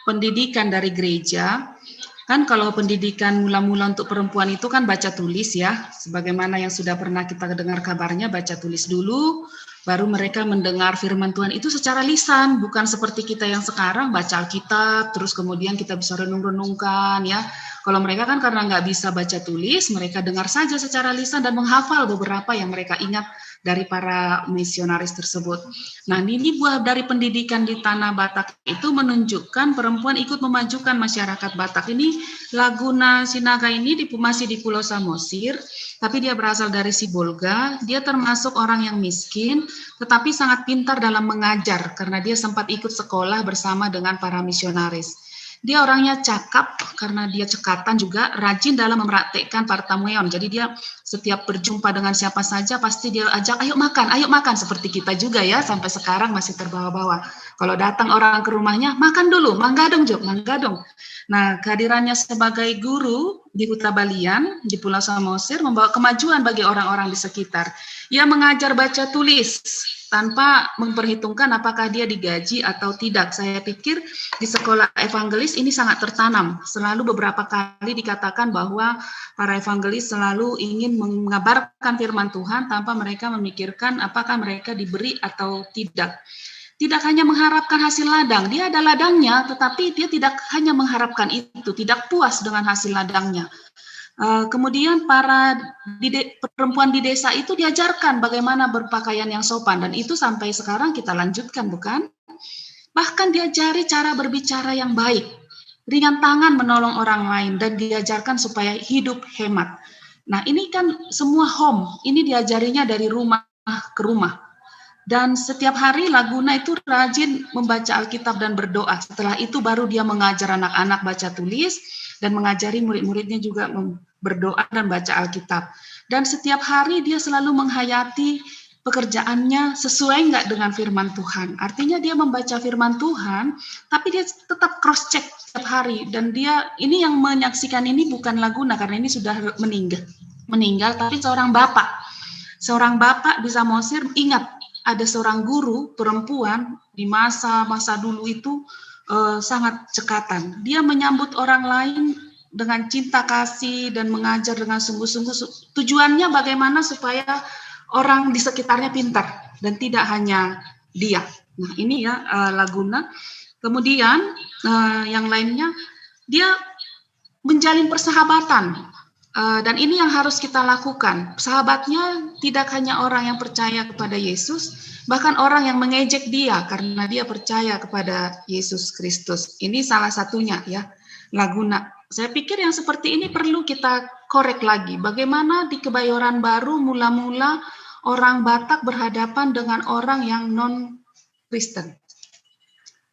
A: pendidikan dari gereja, kan kalau pendidikan mula-mula untuk perempuan itu kan baca tulis ya, sebagaimana yang sudah pernah kita dengar kabarnya, baca tulis dulu, baru mereka mendengar firman Tuhan itu secara lisan, bukan seperti kita yang sekarang baca Alkitab, terus kemudian kita bisa renung-renungkan ya. Kalau mereka kan karena nggak bisa baca tulis, mereka dengar saja secara lisan dan menghafal beberapa yang mereka ingat dari para misionaris tersebut. Nah, ini buah dari pendidikan di Tanah Batak itu menunjukkan perempuan ikut memajukan masyarakat Batak. Ini Laguna Sinaga ini masih di Pulau Samosir, tapi dia berasal dari Sibolga. Dia termasuk orang yang miskin, tetapi sangat pintar dalam mengajar karena dia sempat ikut sekolah bersama dengan para misionaris. Dia orangnya cakap karena dia cekatan juga, rajin dalam mempraktekkan partamueon. Jadi dia setiap berjumpa dengan siapa saja pasti dia ajak, ayo makan, seperti kita juga ya, sampai sekarang masih terbawa-bawa. Kalau datang orang ke rumahnya, makan dulu, manggadong Jok, manggadong. Nah, kehadirannya sebagai guru di Huta Balian, di Pulau Samosir, membawa kemajuan bagi orang-orang di sekitar. Ia mengajar baca tulis, tanpa memperhitungkan apakah dia digaji atau tidak. Saya pikir di sekolah evangelis ini sangat tertanam. Selalu beberapa kali dikatakan bahwa para evangelis selalu ingin mengabarkan firman Tuhan tanpa mereka memikirkan apakah mereka diberi atau tidak. Tidak hanya mengharapkan hasil ladang, dia ada ladangnya, tetapi dia tidak hanya mengharapkan itu, tidak puas dengan hasil ladangnya. Kemudian para perempuan di desa itu diajarkan bagaimana berpakaian yang sopan, dan itu sampai sekarang kita lanjutkan, bukan? Bahkan diajari cara berbicara yang baik, ringan tangan menolong orang lain, dan diajarkan supaya hidup hemat. Nah, ini kan semua home, ini diajarinya dari rumah ke rumah. Dan setiap hari Laguna itu rajin membaca Alkitab dan berdoa. Setelah itu baru dia mengajar anak-anak baca tulis dan mengajari murid-muridnya juga berdoa dan baca Alkitab. Dan setiap hari dia selalu menghayati pekerjaannya sesuai nggak dengan firman Tuhan. Artinya dia membaca firman Tuhan, tapi dia tetap cross check setiap hari. Dan dia ini yang menyaksikan ini bukan Laguna karena ini sudah meninggal, tapi seorang bapak di Samosir ingat. Ada seorang guru perempuan di masa dulu itu sangat cekatan. Dia menyambut orang lain dengan cinta kasih dan mengajar dengan sungguh-sungguh. Tujuannya bagaimana supaya orang di sekitarnya pintar dan tidak hanya dia. Nah, ini ya Laguna. Kemudian yang lainnya dia menjalin persahabatan Dan ini yang harus kita lakukan. Sahabatnya tidak hanya orang yang percaya kepada Yesus, bahkan orang yang mengejek dia karena dia percaya kepada Yesus Kristus. Ini salah satunya ya, Laguna. Saya pikir yang seperti ini perlu kita korek lagi. Bagaimana di Kebayoran Baru mula-mula orang Batak berhadapan dengan orang yang non-Kristen.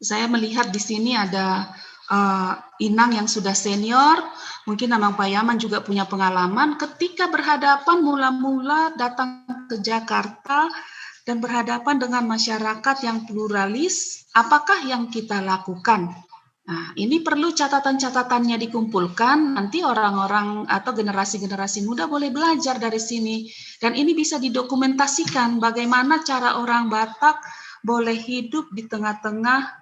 A: Saya melihat di sini ada Inang yang sudah senior, mungkin Amang Payaman juga punya pengalaman ketika berhadapan mula-mula datang ke Jakarta dan berhadapan dengan masyarakat yang pluralis, apakah yang kita lakukan? Nah, ini perlu catatan-catatannya dikumpulkan, nanti orang-orang atau generasi-generasi muda boleh belajar dari sini. Dan ini bisa didokumentasikan bagaimana cara orang Batak boleh hidup di tengah-tengah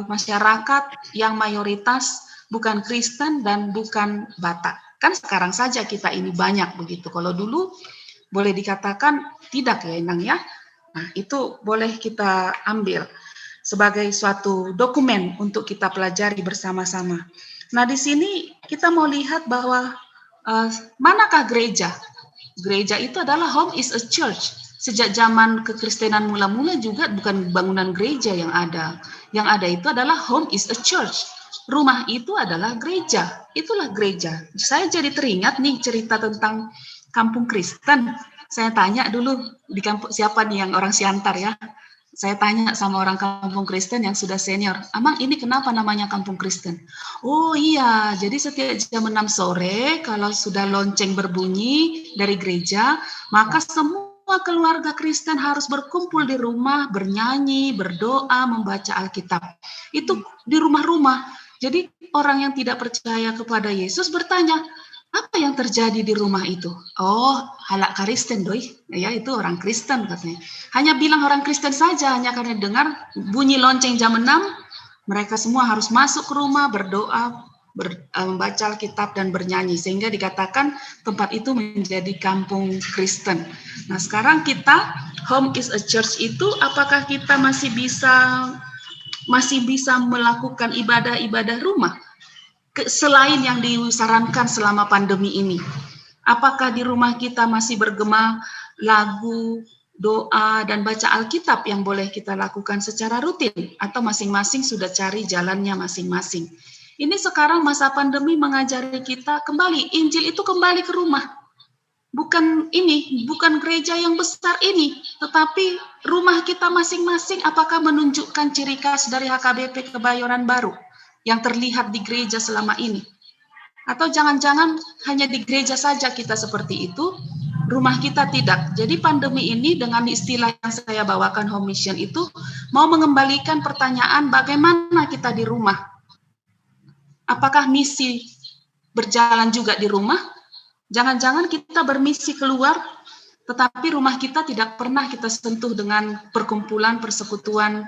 A: masyarakat yang mayoritas bukan Kristen dan bukan Batak. Kan sekarang saja kita ini banyak begitu. Kalau dulu boleh dikatakan tidak ya Inang ya. Nah, itu boleh kita ambil sebagai suatu dokumen untuk kita pelajari bersama-sama. Nah, di sini kita mau lihat bahwa manakah gereja? Gereja itu adalah home is a church. Sejak zaman kekristenan mula-mula juga bukan bangunan gereja yang ada. Yang ada itu adalah home is a church. Rumah itu adalah gereja. Itulah gereja. Saya jadi teringat nih cerita tentang kampung Kristen. Saya tanya dulu di kampung siapa nih yang orang Siantar ya. Saya tanya sama orang kampung Kristen yang sudah senior, Amang ini kenapa namanya kampung Kristen? Oh iya, jadi setiap jam 6 sore kalau sudah lonceng berbunyi dari gereja, maka semua keluarga Kristen harus berkumpul di rumah, bernyanyi, berdoa, membaca Alkitab. Itu di rumah-rumah. Jadi orang yang tidak percaya kepada Yesus bertanya, apa yang terjadi di rumah itu? Oh, halak Kristen doi. Ya, itu orang Kristen katanya. Hanya bilang orang Kristen saja, hanya karena dengar bunyi lonceng jam 6, mereka semua harus masuk ke rumah, berdoa, membaca Alkitab dan bernyanyi, sehingga dikatakan tempat itu menjadi kampung Kristen. Nah, sekarang kita home is a church itu, apakah kita masih bisa melakukan ibadah-ibadah rumah selain yang disarankan selama pandemi ini? Apakah di rumah kita masih bergema lagu, doa, dan baca Alkitab yang boleh kita lakukan secara rutin, atau masing-masing sudah cari jalannya masing-masing? Ini sekarang masa pandemi mengajari kita kembali, Injil itu kembali ke rumah. Bukan gereja yang besar ini, tetapi rumah kita masing-masing apakah menunjukkan ciri khas dari HKBP Kebayoran Baru yang terlihat di gereja selama ini? Atau jangan-jangan hanya di gereja saja kita seperti itu, rumah kita tidak. Jadi pandemi ini dengan istilah yang saya bawakan home mission itu mau mengembalikan pertanyaan bagaimana kita di rumah. Apakah misi berjalan juga di rumah? Jangan-jangan kita bermisi keluar, tetapi rumah kita tidak pernah kita sentuh dengan perkumpulan, persekutuan,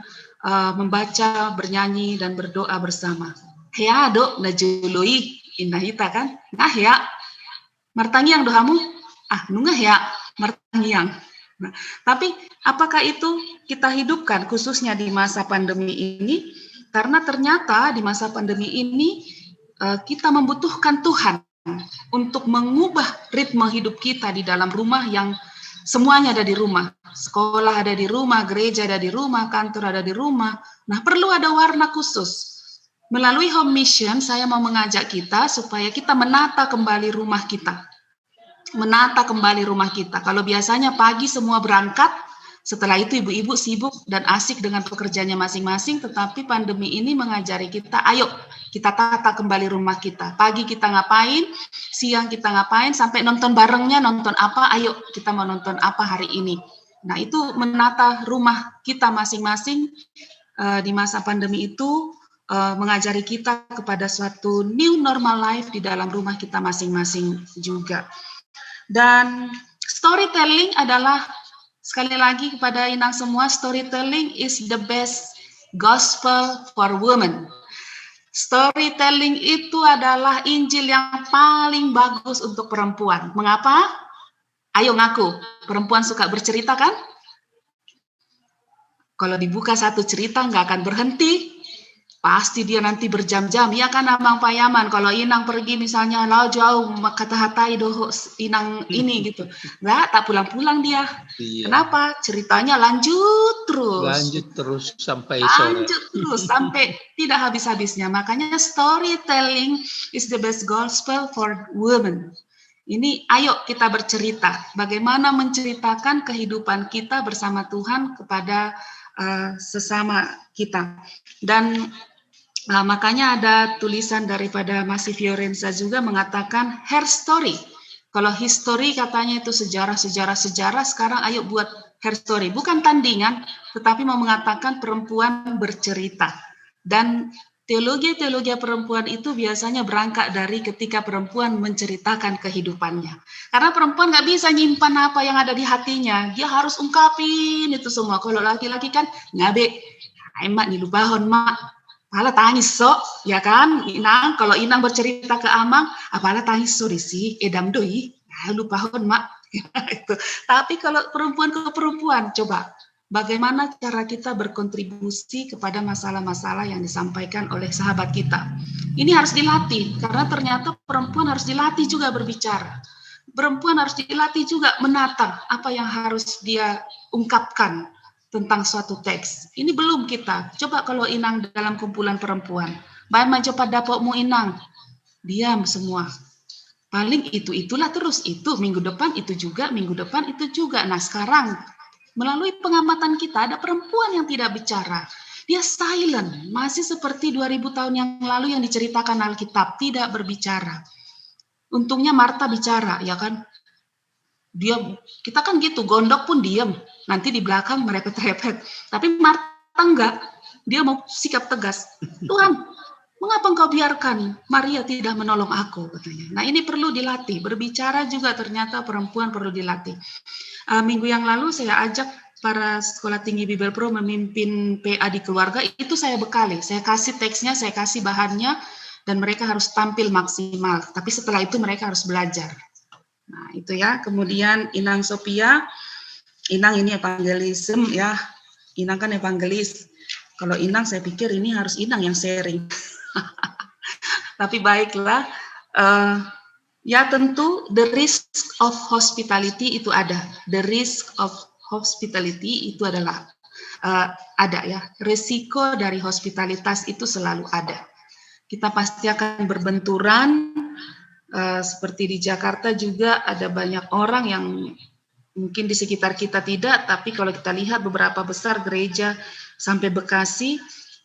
A: membaca, bernyanyi, dan berdoa bersama. Ya, dok, najului, indahita kan? Nah ya, martangiang dohamu? Nungah ya, martangiang. Nah, tapi apakah itu kita hidupkan khususnya di masa pandemi ini? Karena ternyata di masa pandemi ini kita membutuhkan Tuhan untuk mengubah ritme hidup kita di dalam rumah yang semuanya ada di rumah. Sekolah ada di rumah, gereja ada di rumah, kantor ada di rumah. Nah, perlu ada warna khusus. Melalui home mission, saya mau mengajak kita supaya kita menata kembali rumah kita. Menata kembali rumah kita. Kalau biasanya pagi semua berangkat, setelah itu ibu-ibu sibuk dan asik dengan pekerjaannya masing-masing, tetapi pandemi ini mengajari kita, ayo kita tata kembali rumah kita. Pagi kita ngapain, siang kita ngapain, sampai nonton barengnya, nonton apa, ayo kita mau nonton apa hari ini. Nah, itu menata rumah kita masing-masing di masa pandemi itu mengajari kita kepada suatu new normal life di dalam rumah kita masing-masing juga. Dan storytelling adalah, sekali lagi kepada Inang semua, storytelling is the best gospel for women. Storytelling itu adalah Injil yang paling bagus untuk perempuan. Mengapa? Ayo ngaku, perempuan suka bercerita kan? Kalau dibuka satu cerita nggak akan berhenti. pasti dia nanti berjam-jam, ya kan Abang Payaman, kalau Inang pergi misalnya jauh, kata-hatai doho Inang ini gitu, tak pulang-pulang dia.
D: Iya.
A: Kenapa? Ceritanya lanjut terus
D: sampai sore.
A: Lanjut terus sampai tidak habis-habisnya. Makanya storytelling is the best gospel for women. Ini ayo kita bercerita, bagaimana menceritakan kehidupan kita bersama Tuhan kepada sesama kita. Dan makanya ada tulisan daripada Masih Fiorenza juga mengatakan her story. Kalau history katanya itu sejarah, sekarang ayo buat her story. Bukan tandingan, tetapi mau mengatakan perempuan bercerita. Dan teologi perempuan itu biasanya berangkat dari ketika perempuan menceritakan kehidupannya. Karena perempuan nggak bisa nyimpan apa yang ada di hatinya. Dia harus ungkapin itu semua. Kalau laki-laki kan, ngabe, emak nilubahon, mak. Apalah tangis ya kan? Inang, kalau Inang bercerita ke Amang, apalah tangis sih, edam doi, lubahon, mak. Itu. Tapi kalau perempuan ke perempuan, coba. Bagaimana cara kita berkontribusi kepada masalah-masalah yang disampaikan oleh sahabat kita. Ini harus dilatih, karena ternyata perempuan harus dilatih juga berbicara. Perempuan harus dilatih juga menata apa yang harus dia ungkapkan tentang suatu teks. Ini belum kita. Coba kalau Inang dalam kumpulan perempuan. Bayan coba dapokmu Inang. Diam semua. Paling itulah terus. Itu minggu depan itu juga, minggu depan itu juga. Nah sekarang, melalui pengamatan kita, ada perempuan yang tidak bicara. Dia silent, masih seperti 2000 tahun yang lalu yang diceritakan Alkitab, tidak berbicara. Untungnya Marta bicara, ya kan? Kita kan gitu, gondok pun diam. Nanti di belakang mereka terepet. Tapi Marta enggak, dia mau sikap tegas. Tuhan, mengapa engkau biarkan Maria tidak menolong aku, katanya. Nah ini perlu dilatih, berbicara juga ternyata perempuan perlu dilatih. Minggu yang lalu saya ajak para sekolah tinggi Bible Pro memimpin PA di keluarga, itu saya bekali, saya kasih teksnya, saya kasih bahannya, dan mereka harus tampil maksimal. Tapi setelah itu mereka harus belajar. Nah itu ya, kemudian Inang Sophia, Inang ini evangelism ya, Inang kan evangelis. Kalau Inang saya pikir ini harus Inang yang sharing. Tapi baiklah, ya tentu the risk of hospitality itu ada. The risk of hospitality itu adalah ada ya. Risiko dari hospitalitas itu selalu ada. Kita pasti akan berbenturan. Seperti di Jakarta juga ada banyak orang yang mungkin di sekitar kita tidak, tapi kalau kita lihat beberapa besar gereja sampai Bekasi,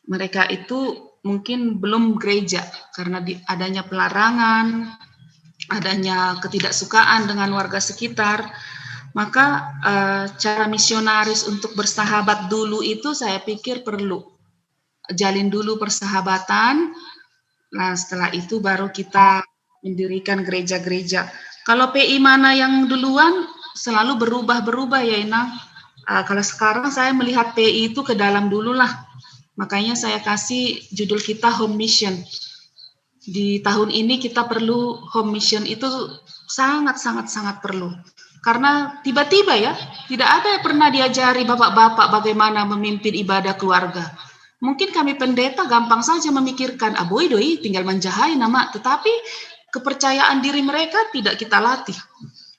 A: mereka itu mungkin belum gereja karena adanya pelarangan, adanya ketidaksukaan dengan warga sekitar. Maka cara misionaris untuk bersahabat dulu itu saya pikir perlu jalin dulu persahabatan. Nah setelah itu baru kita mendirikan gereja-gereja. Kalau PI mana yang duluan selalu berubah-berubah ya Inang. Kalau sekarang saya melihat PI itu ke dalam dulu lah. Makanya saya kasih judul kita Home Mission. Di tahun ini kita perlu home mission, itu sangat perlu. Karena tiba-tiba ya, tidak ada yang pernah diajari bapak-bapak bagaimana memimpin ibadah keluarga. Mungkin kami pendeta gampang saja memikirkan, aboy doi tinggal menjahai nama, tetapi kepercayaan diri mereka tidak kita latih.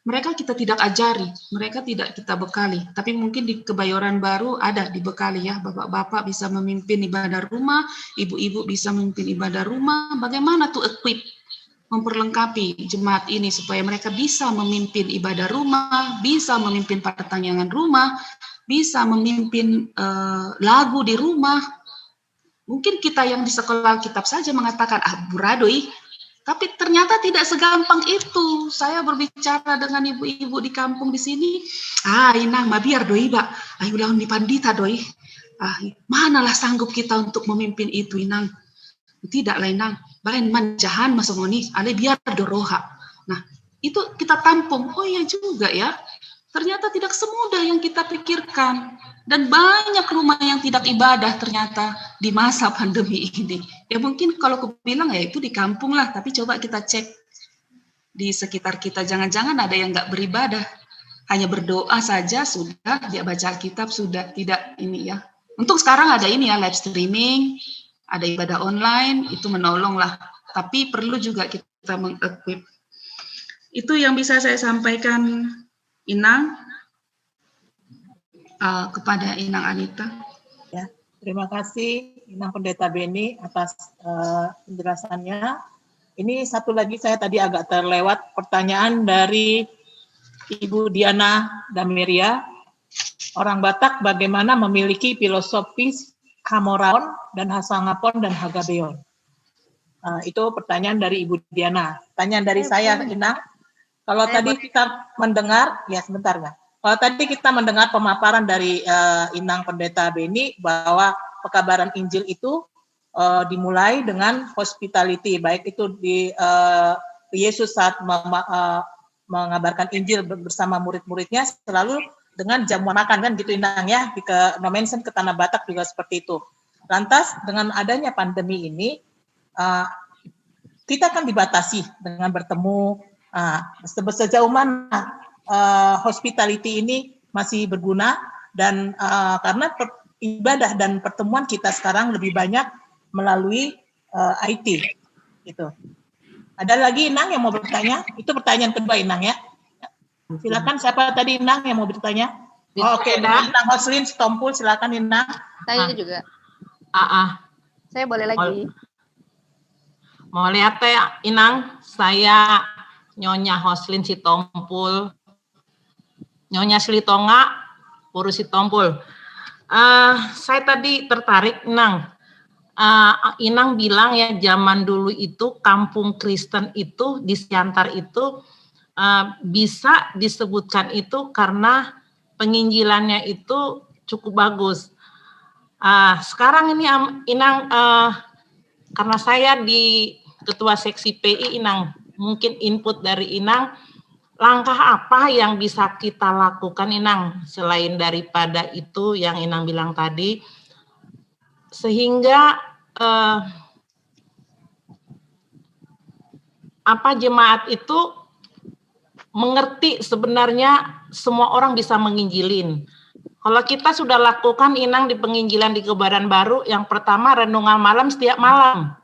A: Mereka kita tidak ajari, mereka tidak kita bekali. Tapi mungkin di Kebayoran Baru ada dibekali ya, bapak-bapak bisa memimpin ibadah rumah, ibu-ibu bisa memimpin ibadah rumah. Bagaimana tuh equip, memperlengkapi jemaat ini supaya mereka bisa memimpin ibadah rumah, bisa memimpin pertanyaan rumah, bisa memimpin lagu di rumah. Mungkin kita yang di sekolah Alkitab saja mengatakan, buradoi, tapi ternyata tidak segampang itu. Saya berbicara dengan ibu-ibu di kampung di sini. Inang, mabiar doi, Pak. Ayo lawan di pandita doi. Manalah sanggup kita untuk memimpin itu, Inang. Tidaklah, Inang. Bahan manjahan masongoni, ale biar doroha. Nah, itu kita tampung. Oh iya juga ya. Ternyata tidak semudah yang kita pikirkan. Dan banyak rumah yang tidak ibadah ternyata di masa pandemi ini. Ya mungkin kalau aku bilang ya itu di kampung lah, tapi coba kita cek di sekitar kita. Jangan-jangan ada yang nggak beribadah. Hanya berdoa saja sudah, dia baca Alkitab sudah, tidak ini ya. Untuk sekarang ada ini ya, live streaming. ada ibadah online, itu menolonglah. Tapi perlu juga kita mengequip. Itu yang bisa saya sampaikan, Inang, kepada Inang Anita.
B: Ya, terima kasih Inang Pendeta Beni atas penjelasannya. Ini satu lagi saya tadi agak terlewat pertanyaan dari Ibu Diana Dameria. Orang Batak bagaimana memiliki filosofis Hamoraon dan Hasangapon dan Hagabeon? Itu pertanyaan dari Ibu Diana. Pertanyaan dari saya, Inang. Kalau tadi kita mendengar, ya sebentar nggak? Kalau tadi kita mendengar pemaparan dari Inang Pendeta Beni bahwa pekabaran Injil itu dimulai dengan hospitality, baik itu di Yesus saat mengabarkan Injil bersama murid-muridnya selalu dengan jamuan makan, kan gitu Inang ya, di mention ke Tanah Batak juga seperti itu. Lantas dengan adanya pandemi ini kita kan dibatasi dengan bertemu. Sejauh mana hospitality ini masih berguna, dan karena ibadah dan pertemuan kita sekarang lebih banyak melalui IT gitu. Ada lagi Inang yang mau bertanya? Itu pertanyaan kedua Inang ya. Silakan, siapa tadi Inang yang mau bertanya? Oke, Inang Hoslin Sitompul, silakan Inang.
E: Saya juga. Saya boleh lagi.
L: Mau lihat ya Inang, saya Nyonya Hoslin Sitompul, Nyonya Slitonga, Puru Sitompul. Saya tadi tertarik, Inang. Inang bilang ya zaman dulu itu kampung Kristen itu di Siantar itu bisa disebutkan itu karena penginjilannya itu cukup bagus. Sekarang ini Inang, karena saya di Ketua Seksi PI, Inang, mungkin input dari Inang, langkah apa yang bisa kita lakukan Inang selain daripada itu yang Inang bilang tadi, sehingga jemaat itu mengerti sebenarnya semua orang bisa menginjilin. Kalau kita sudah lakukan Inang di penginjilan di Kebaran Baru, yang pertama renungan malam setiap malam.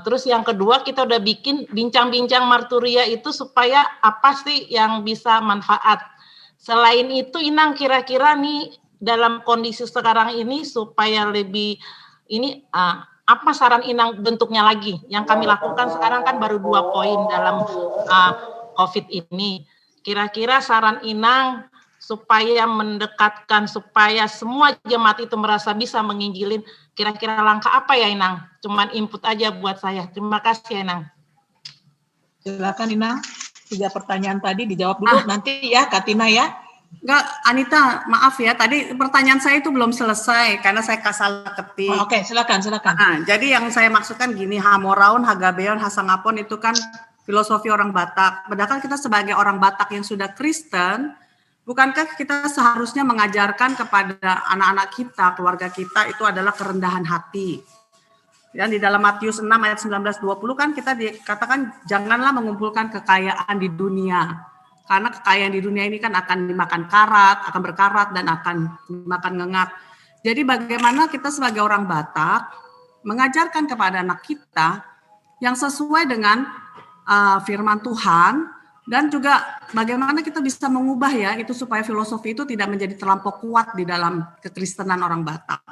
L: Terus yang kedua kita udah bikin bincang-bincang marturia itu supaya apa sih yang bisa manfaat. Selain itu Inang kira-kira nih dalam kondisi sekarang ini supaya lebih ini apa saran Inang bentuknya lagi? Yang kami lakukan sekarang kan baru 2 poin dalam COVID ini. Kira-kira saran Inang supaya mendekatkan, supaya semua jemaat itu merasa bisa menginjilin, kira-kira langkah apa ya Inang? Cuman input aja buat saya. Terima kasih Inang.
B: Silakan Inang, 3 pertanyaan tadi dijawab dulu, nanti ya Katina ya.
H: Enggak, Anita, maaf ya, tadi pertanyaan saya itu belum selesai karena saya salah ketik.
B: Oke, silakan.
H: Jadi yang saya maksudkan gini, Hamoraon, Hagabeon, Hasangapon itu kan filosofi orang Batak. Padahal kita sebagai orang Batak yang sudah Kristen, bukankah kita seharusnya mengajarkan kepada anak-anak kita, keluarga kita itu adalah kerendahan hati. Dan di dalam Matius 6 ayat 19-20 kan kita dikatakan janganlah mengumpulkan kekayaan di dunia. Karena kekayaan di dunia ini kan akan dimakan karat, akan berkarat dan akan dimakan ngengak. Jadi bagaimana kita sebagai orang Batak mengajarkan kepada anak kita yang sesuai dengan firman Tuhan, dan juga bagaimana kita bisa mengubah ya itu supaya filosofi itu tidak menjadi terlampau kuat di dalam kekristenan orang Batak.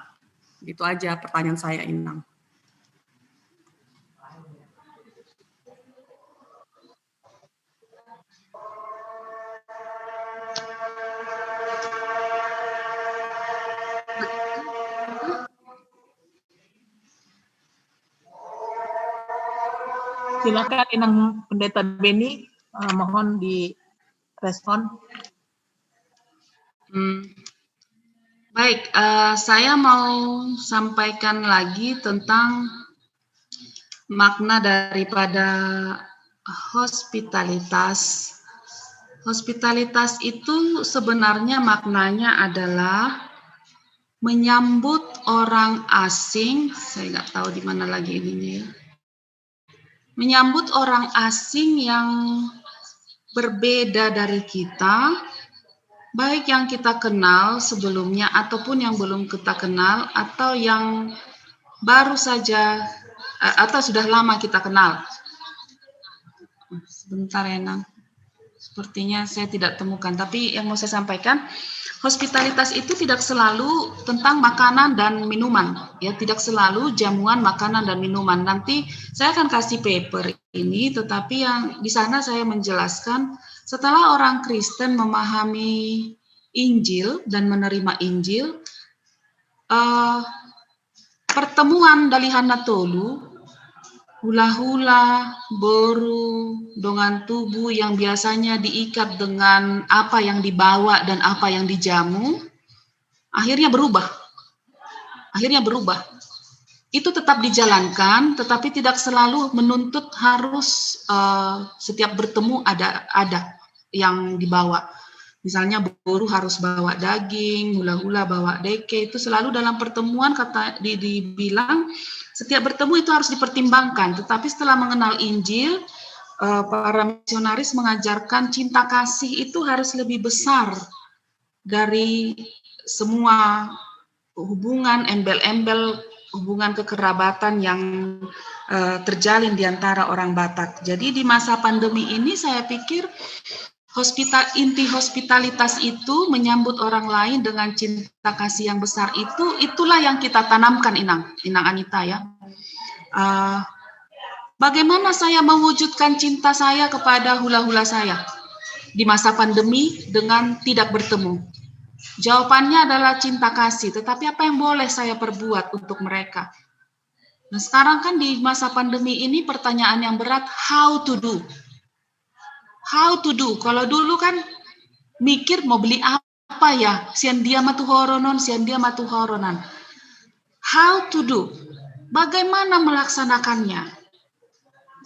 H: Gitu aja pertanyaan saya Inang.
B: Silakan Inang Pendeta Beni, mohon direspon.
A: Baik, saya mau sampaikan lagi tentang makna daripada hospitalitas. Hospitalitas itu sebenarnya maknanya adalah menyambut orang asing. Saya nggak tahu di mana lagi ininya ya. Menyambut orang asing yang berbeda dari kita, baik yang kita kenal sebelumnya ataupun yang belum kita kenal, atau yang baru saja atau sudah lama kita kenal. Sebentar ya, Nang. Sepertinya saya tidak temukan, tapi yang mau saya sampaikan, hospitalitas itu tidak selalu tentang makanan dan minuman, ya, tidak selalu jamuan, makanan dan minuman. Nanti saya akan kasih paper ini, tetapi yang di sana saya menjelaskan setelah orang Kristen memahami Injil dan menerima Injil, pertemuan Dalihana Tolu, hula-hula, boru, dongan tubuh yang biasanya diikat dengan apa yang dibawa dan apa yang dijamu, akhirnya berubah. Itu tetap dijalankan, tetapi tidak selalu menuntut harus setiap bertemu ada yang dibawa. Misalnya boru harus bawa daging, hula-hula bawa deke, itu selalu dalam pertemuan dibilang setiap bertemu itu harus dipertimbangkan. Tetapi setelah mengenal Injil, para misionaris mengajarkan cinta kasih itu harus lebih besar dari semua hubungan embel-embel, hubungan kekerabatan yang terjalin di antara orang Batak. Jadi di masa pandemi ini saya pikir inti hospitalitas itu menyambut orang lain dengan cinta kasih yang besar itulah yang kita tanamkan, Inang Anita ya. Bagaimana saya mewujudkan cinta saya kepada hula-hula saya di masa pandemi dengan tidak bertemu? Jawabannya adalah cinta kasih, tetapi apa yang boleh saya perbuat untuk mereka? Nah, sekarang kan di masa pandemi ini pertanyaan yang berat, how to do? How to do? Kalau dulu kan mikir mau beli apa ya? Sian dia matu horonon. How to do? Bagaimana melaksanakannya?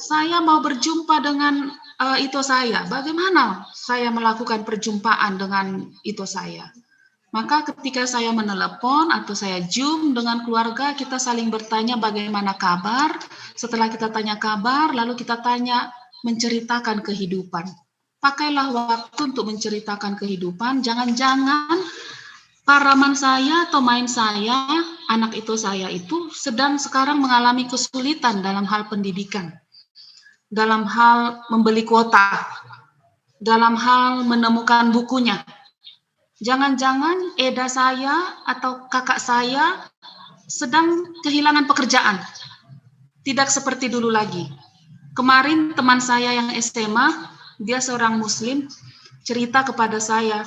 A: Saya mau berjumpa dengan itu saya. Bagaimana saya melakukan perjumpaan dengan itu saya? Maka ketika saya menelepon atau saya Zoom dengan keluarga, kita saling bertanya bagaimana kabar. Setelah kita tanya kabar, lalu kita tanya menceritakan kehidupan. Pakailah waktu untuk menceritakan kehidupan. Jangan-jangan paraman saya atau main saya, anak itu saya itu sedang sekarang mengalami kesulitan dalam hal pendidikan, dalam hal membeli kuota, dalam hal menemukan bukunya. Jangan-jangan Eda saya atau kakak saya sedang kehilangan pekerjaan. Tidak seperti dulu lagi. Kemarin teman saya yang SMA, dia seorang Muslim, cerita kepada saya.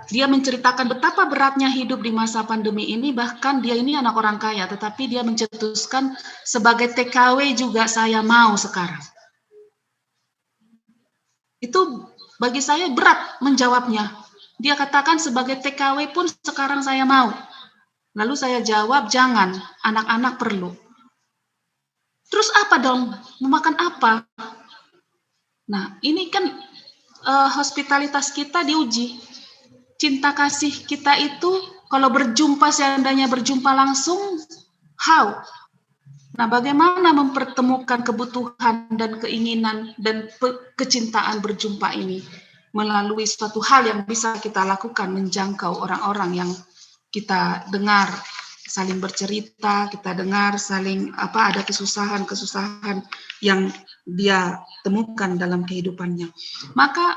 A: Dia menceritakan betapa beratnya hidup di masa pandemi ini, bahkan dia ini anak orang kaya, tetapi dia mencetuskan sebagai TKW juga saya mau sekarang. Itu bagi saya berat menjawabnya. Dia katakan sebagai TKW pun sekarang saya mau. Lalu saya jawab, jangan, anak-anak perlu. Terus apa dong? Mau makan apa? Nah, ini kan hospitalitas kita diuji. Cinta kasih kita itu kalau berjumpa, seandainya berjumpa langsung, how? Nah, bagaimana mempertemukan kebutuhan dan keinginan dan kecintaan berjumpa ini melalui suatu hal yang bisa kita lakukan, menjangkau orang-orang yang kita dengar saling bercerita, kita dengar saling ada kesusahan-kesusahan yang dia temukan dalam kehidupannya. Maka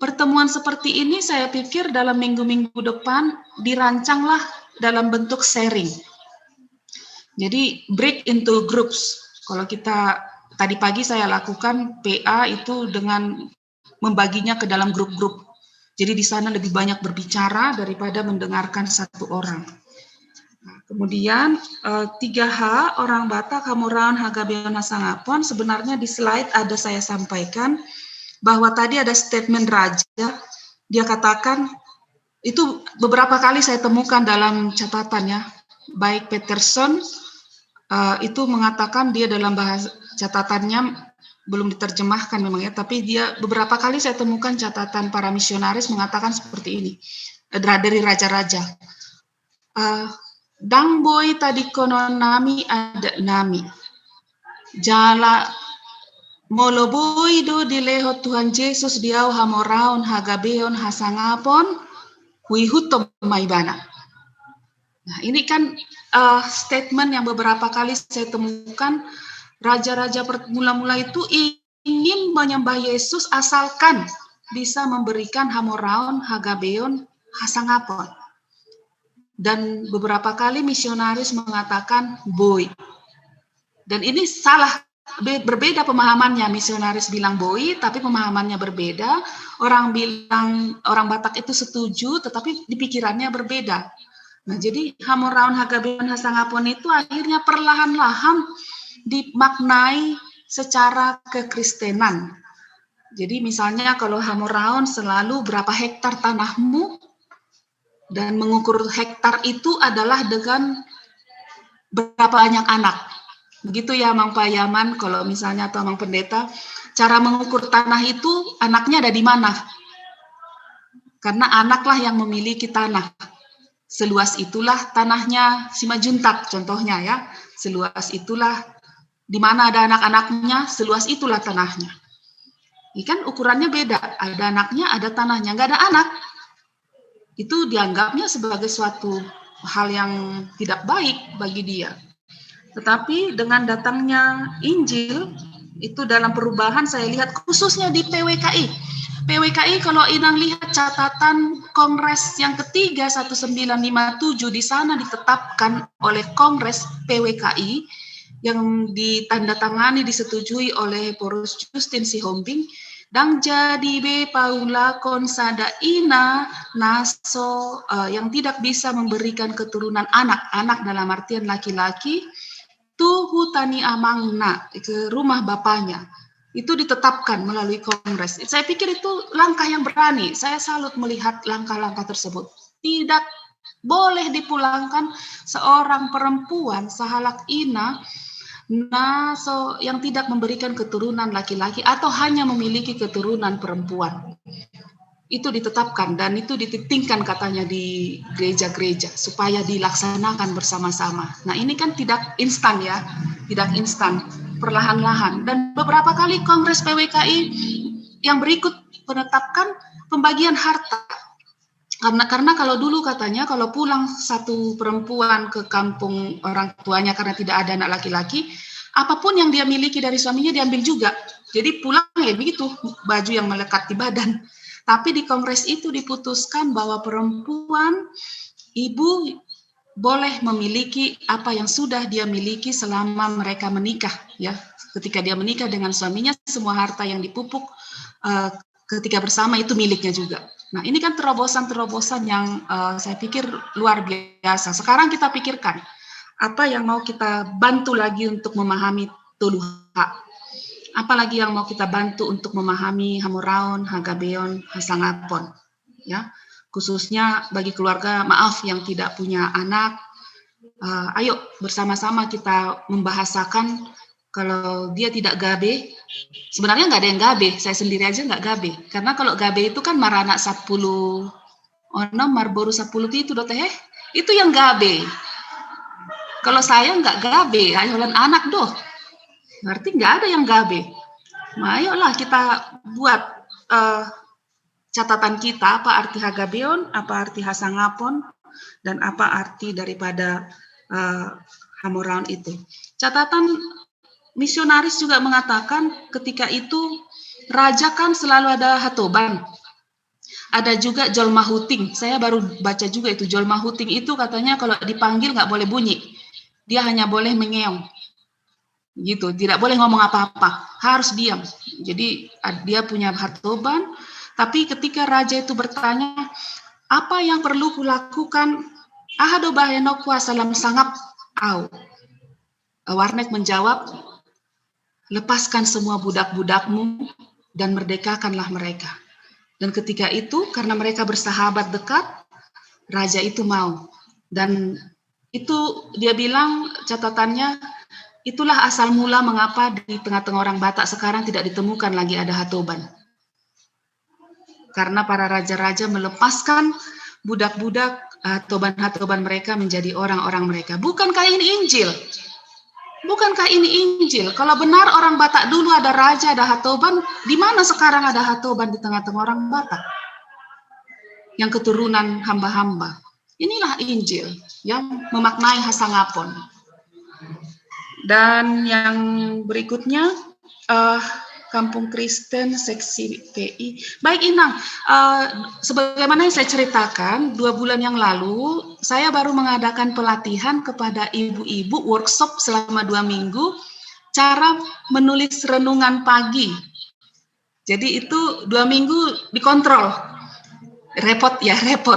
A: pertemuan seperti ini saya pikir dalam minggu-minggu depan dirancanglah dalam bentuk sharing. Jadi break into groups. Kalau kita tadi pagi saya lakukan PA itu dengan membaginya ke dalam grup-grup. Jadi di sana lebih banyak berbicara daripada mendengarkan satu orang. Nah, kemudian 3H, orang Batak, Hamuraun, Hagabeon, Hasangapon, sebenarnya di slide ada saya sampaikan bahwa tadi ada statement Raja, dia katakan, itu beberapa kali saya temukan dalam catatannya, baik Peterson, itu mengatakan dia dalam bahasa catatannya, belum diterjemahkan memang ya, tapi dia beberapa kali saya temukan catatan para misionaris mengatakan seperti ini, dari raja-raja. Dangboy tadi konon nami ada nami. Jala moloboy do dileho Tuhan Yesus diau Hamoraon Hagabeon Hasangapon huihutom maibana. Nah, ini kan statement yang beberapa kali saya temukan, raja-raja mula-mula itu ingin menyembah Yesus asalkan bisa memberikan Hamoraon, Hagabeon, Hasangapon. Dan beberapa kali misionaris mengatakan boi. Dan ini salah, berbeda pemahamannya. Misionaris bilang boi, tapi pemahamannya berbeda. Orang bilang, orang Batak itu setuju, tetapi di pikirannya berbeda. Nah, jadi Hamoraon, Hagabeon, Hasangapon itu akhirnya perlahan-lahan dimaknai secara kekristenan. Jadi misalnya kalau Hamoraon selalu berapa hektar tanahmu, dan mengukur hektar itu adalah dengan berapa banyak anak. Begitu ya Mang Payaman, kalau misalnya atau Mang Pendeta, cara mengukur tanah itu anaknya ada di mana? Karena anaklah yang memiliki tanah. Seluas itulah tanahnya Simajuntak contohnya ya. Seluas itulah di mana ada anak-anaknya, seluas itulah tanahnya. Ini kan ukurannya beda, ada anaknya, ada tanahnya, nggak ada anak. Itu dianggapnya sebagai suatu hal yang tidak baik bagi dia. Tetapi dengan datangnya Injil, itu dalam perubahan saya lihat khususnya di PWKI. PWKI kalau Inang lihat catatan Kongres yang ketiga 1957 di sana ditetapkan oleh Kongres PWKI yang ditandatangani disetujui oleh Porus Justin Sihombing dan jadi be Paula konsada ina naso yang tidak bisa memberikan keturunan anak dalam artian laki-laki tuhu tani amangna ke rumah bapaknya. Itu ditetapkan melalui Kongres. Saya pikir itu langkah yang berani. Saya salut melihat langkah-langkah tersebut. Tidak boleh dipulangkan seorang perempuan sahalak ina yang tidak memberikan keturunan laki-laki atau hanya memiliki keturunan perempuan. Itu ditetapkan dan itu dititingkan katanya di gereja-gereja supaya dilaksanakan bersama-sama. Nah ini kan tidak instan ya, tidak instan. Perlahan-lahan dan beberapa kali Kongres PWKI yang berikut menetapkan pembagian harta karena kalau dulu katanya kalau pulang satu perempuan ke kampung orang tuanya karena tidak ada anak laki-laki, apapun yang dia miliki dari suaminya diambil juga. Jadi pulang ya begitu, baju yang melekat di badan. Tapi di Kongres itu diputuskan bahwa perempuan, ibu boleh memiliki apa yang sudah dia miliki selama mereka menikah ya. Ketika dia menikah dengan suaminya, semua harta yang dipupuk ketika bersama itu miliknya juga. Nah, ini kan terobosan-terobosan yang saya pikir luar biasa. Sekarang kita pikirkan apa yang mau kita bantu lagi untuk memahami Tuluha. Apalagi yang mau kita bantu untuk memahami Hamoraon, Hagabeon, Hasangapon ya. Khususnya bagi keluarga maaf yang tidak punya anak, ayo bersama-sama kita membahasakan kalau dia tidak gabe, sebenarnya nggak ada yang gabe, saya sendiri aja nggak gabe, karena kalau gabe itu kan marana 10, marboru 10 itu teh, itu yang gabe. Kalau saya nggak gabe, ayolah anak doh, berarti nggak ada yang gabe. Nah, ayolah kita buat catatan kita, apa arti Hagabeon, apa arti Hasangapon, dan apa arti daripada Hamoraon itu. Catatan misionaris juga mengatakan ketika itu raja kan selalu ada hatoban. Ada juga jolmahuting, saya baru baca juga itu, jolmahuting itu katanya kalau dipanggil nggak boleh bunyi, dia hanya boleh mengeong. Gitu, tidak boleh ngomong apa-apa, harus diam. Jadi dia punya hatoban. Tapi ketika raja itu bertanya, apa yang perlu kulakukan? Ahado baheno kuasalam sangap au. Warnek menjawab, lepaskan semua budak-budakmu dan merdekakanlah mereka. Dan ketika itu, karena mereka bersahabat dekat, raja itu mau. Dan itu dia bilang catatannya, itulah asal mula mengapa di tengah-tengah orang Batak sekarang tidak ditemukan lagi ada hatoban. Karena para raja-raja melepaskan budak-budak hatoban-hatoban mereka menjadi orang-orang mereka. Bukankah ini Injil? Bukankah ini Injil? Kalau benar orang Batak dulu ada raja, ada hatoban, di mana sekarang ada hatoban di tengah-tengah orang Batak? Yang keturunan hamba-hamba. Inilah Injil yang memaknai Hasangapon. Dan yang berikutnya, Kampung Kristen Seksi PI. Baik Inang, sebagaimana yang saya ceritakan, 2 bulan yang lalu, saya baru mengadakan pelatihan kepada ibu-ibu, workshop selama 2 minggu, cara menulis renungan pagi. Jadi itu 2 minggu dikontrol. Repot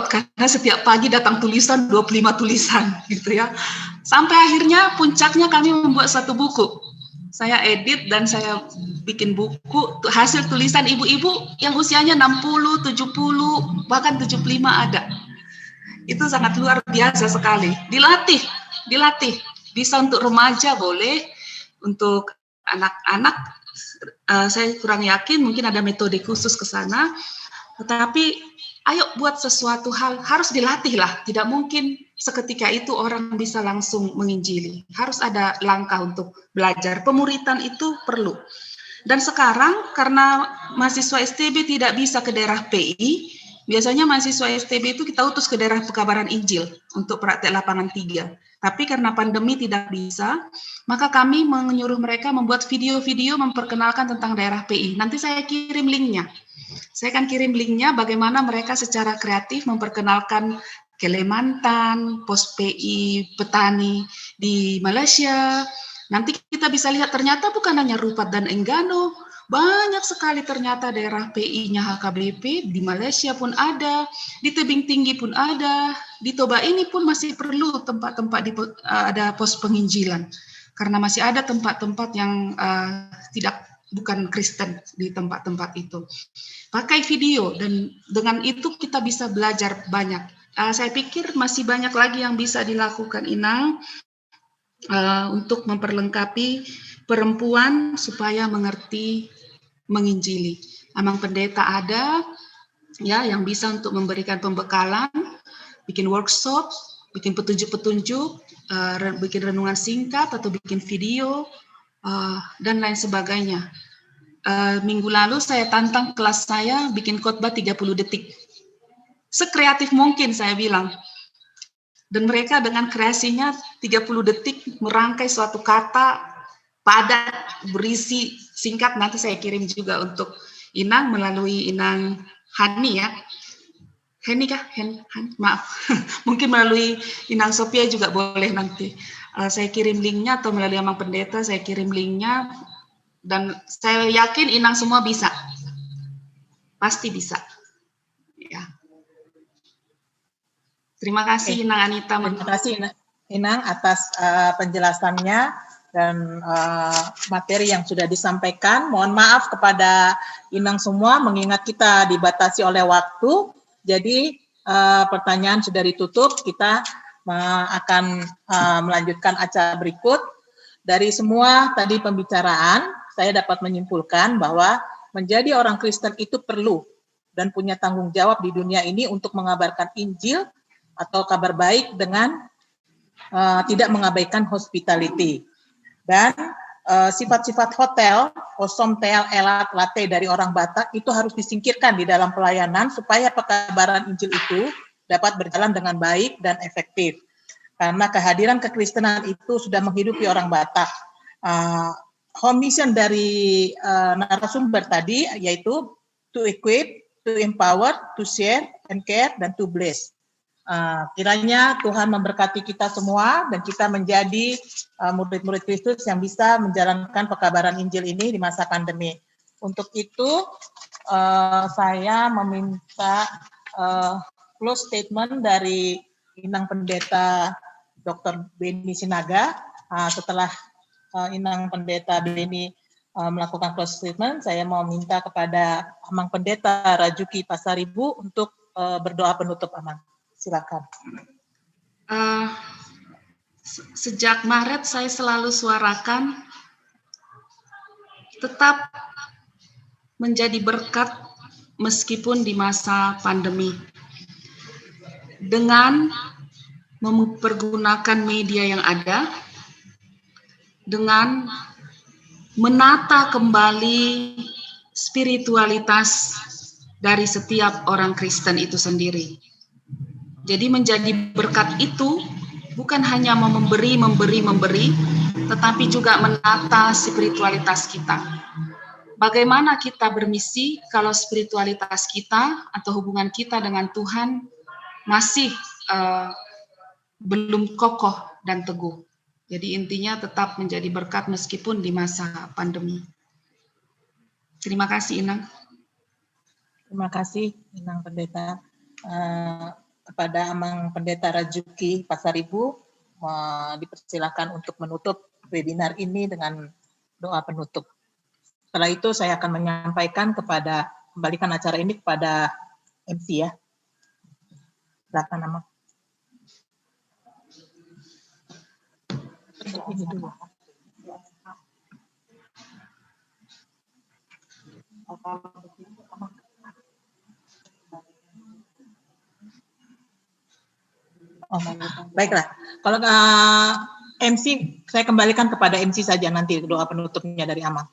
A: karena setiap pagi datang tulisan 25 tulisan gitu ya. Sampai akhirnya puncaknya kami membuat 1 buku. Saya edit dan saya bikin buku hasil tulisan ibu-ibu yang usianya 60, 70, bahkan 75 ada. Itu sangat luar biasa sekali. Dilatih. Bisa untuk remaja boleh, untuk anak-anak saya kurang yakin, mungkin ada metode khusus ke sana. Tetapi ayo buat sesuatu hal, harus dilatih lah. Tidak mungkin seketika itu orang bisa langsung menginjili. Harus ada langkah untuk belajar. Pemuritan itu perlu. Dan sekarang karena mahasiswa STB tidak bisa ke daerah PI, biasanya mahasiswa STB itu kita utus ke daerah pekabaran Injil untuk praktek lapangan 3. Tapi karena pandemi tidak bisa, maka kami menyuruh mereka membuat video-video memperkenalkan tentang daerah PI. Nanti saya kirim linknya. Saya akan kirim linknya bagaimana mereka secara kreatif memperkenalkan Kalimantan, pos PI, petani di Malaysia. Nanti kita bisa lihat ternyata bukan hanya Rupat dan Enggano, banyak sekali ternyata daerah PI-nya HKBP, di Malaysia pun ada, di Tebing Tinggi pun ada, di Toba ini pun masih perlu tempat-tempat ada pos penginjilan. Karena masih ada tempat-tempat yang bukan Kristen di tempat-tempat itu. Pakai video dan dengan itu kita bisa belajar banyak. Saya pikir masih banyak lagi yang bisa dilakukan Inang untuk memperlengkapi perempuan supaya mengerti menginjili. Amang pendeta ada ya yang bisa untuk memberikan pembekalan, bikin workshop, bikin petunjuk-petunjuk, bikin renungan singkat atau bikin video dan lain sebagainya. Minggu lalu saya tantang kelas saya bikin khotbah 30 detik. Sekreatif mungkin saya bilang. Dan mereka dengan kreasinya 30 detik merangkai suatu kata padat, berisi, singkat. Nanti saya kirim juga untuk Inang melalui Inang Hani ya. Heni kah? Maaf. Mungkin melalui Inang Sophia juga boleh nanti. Saya kirim linknya atau melalui Amang Pendeta saya kirim linknya. Dan saya yakin Inang semua bisa. Pasti bisa. Ya. Terima kasih Inang Anita.
B: Terima kasih Inang atas penjelasannya dan materi yang sudah disampaikan. Mohon maaf kepada Inang semua mengingat kita dibatasi oleh waktu. Jadi pertanyaan sudah ditutup. Kita akan melanjutkan acara berikut. Dari semua tadi pembicaraan, saya dapat menyimpulkan bahwa menjadi orang Kristen itu perlu dan punya tanggung jawab di dunia ini untuk mengabarkan Injil atau kabar baik dengan tidak mengabaikan hospitality. Dan sifat-sifat hotel, osom, tel, elat, latte dari orang Batak itu harus disingkirkan di dalam pelayanan supaya pekabaran Injil itu dapat berjalan dengan baik dan efektif. Karena kehadiran kekristenan itu sudah menghidupi orang Batak. Home mission dari narasumber tadi yaitu to equip, to empower, to share, and care, dan to bless. Kiranya Tuhan memberkati kita semua dan kita menjadi murid-murid Kristus yang bisa menjalankan pekabaran Injil ini di masa pandemi. Untuk itu saya meminta close statement dari Inang Pendeta Dr. Beni Sinaga. Setelah Inang Pendeta Beni melakukan close statement, saya mau minta kepada Amang Pendeta Rajuki Pasaribu untuk berdoa penutup Amang. Silakan.
A: Sejak Maret saya selalu suarakan tetap menjadi berkat meskipun di masa pandemi. Dengan mempergunakan media yang ada, dengan menata kembali spiritualitas dari setiap orang Kristen itu sendiri. Jadi menjadi berkat itu bukan hanya mau memberi, tetapi juga menata spiritualitas kita. Bagaimana kita bermisi kalau spiritualitas kita atau hubungan kita dengan Tuhan masih belum kokoh dan teguh. Jadi intinya tetap menjadi berkat meskipun di masa pandemi. Terima kasih, Inang.
B: Terima kasih, Inang Pendeta. Kepada Amang Pendeta Rajuki Pasaribu, dipersilakan untuk menutup webinar ini dengan doa penutup. Setelah itu saya akan menyampaikan kembalikan acara ini kepada MC ya. Silakan Amang. Ini dulu. Oh, baiklah. Kalau MC, saya kembalikan kepada MC saja nanti doa penutupnya dari Amang.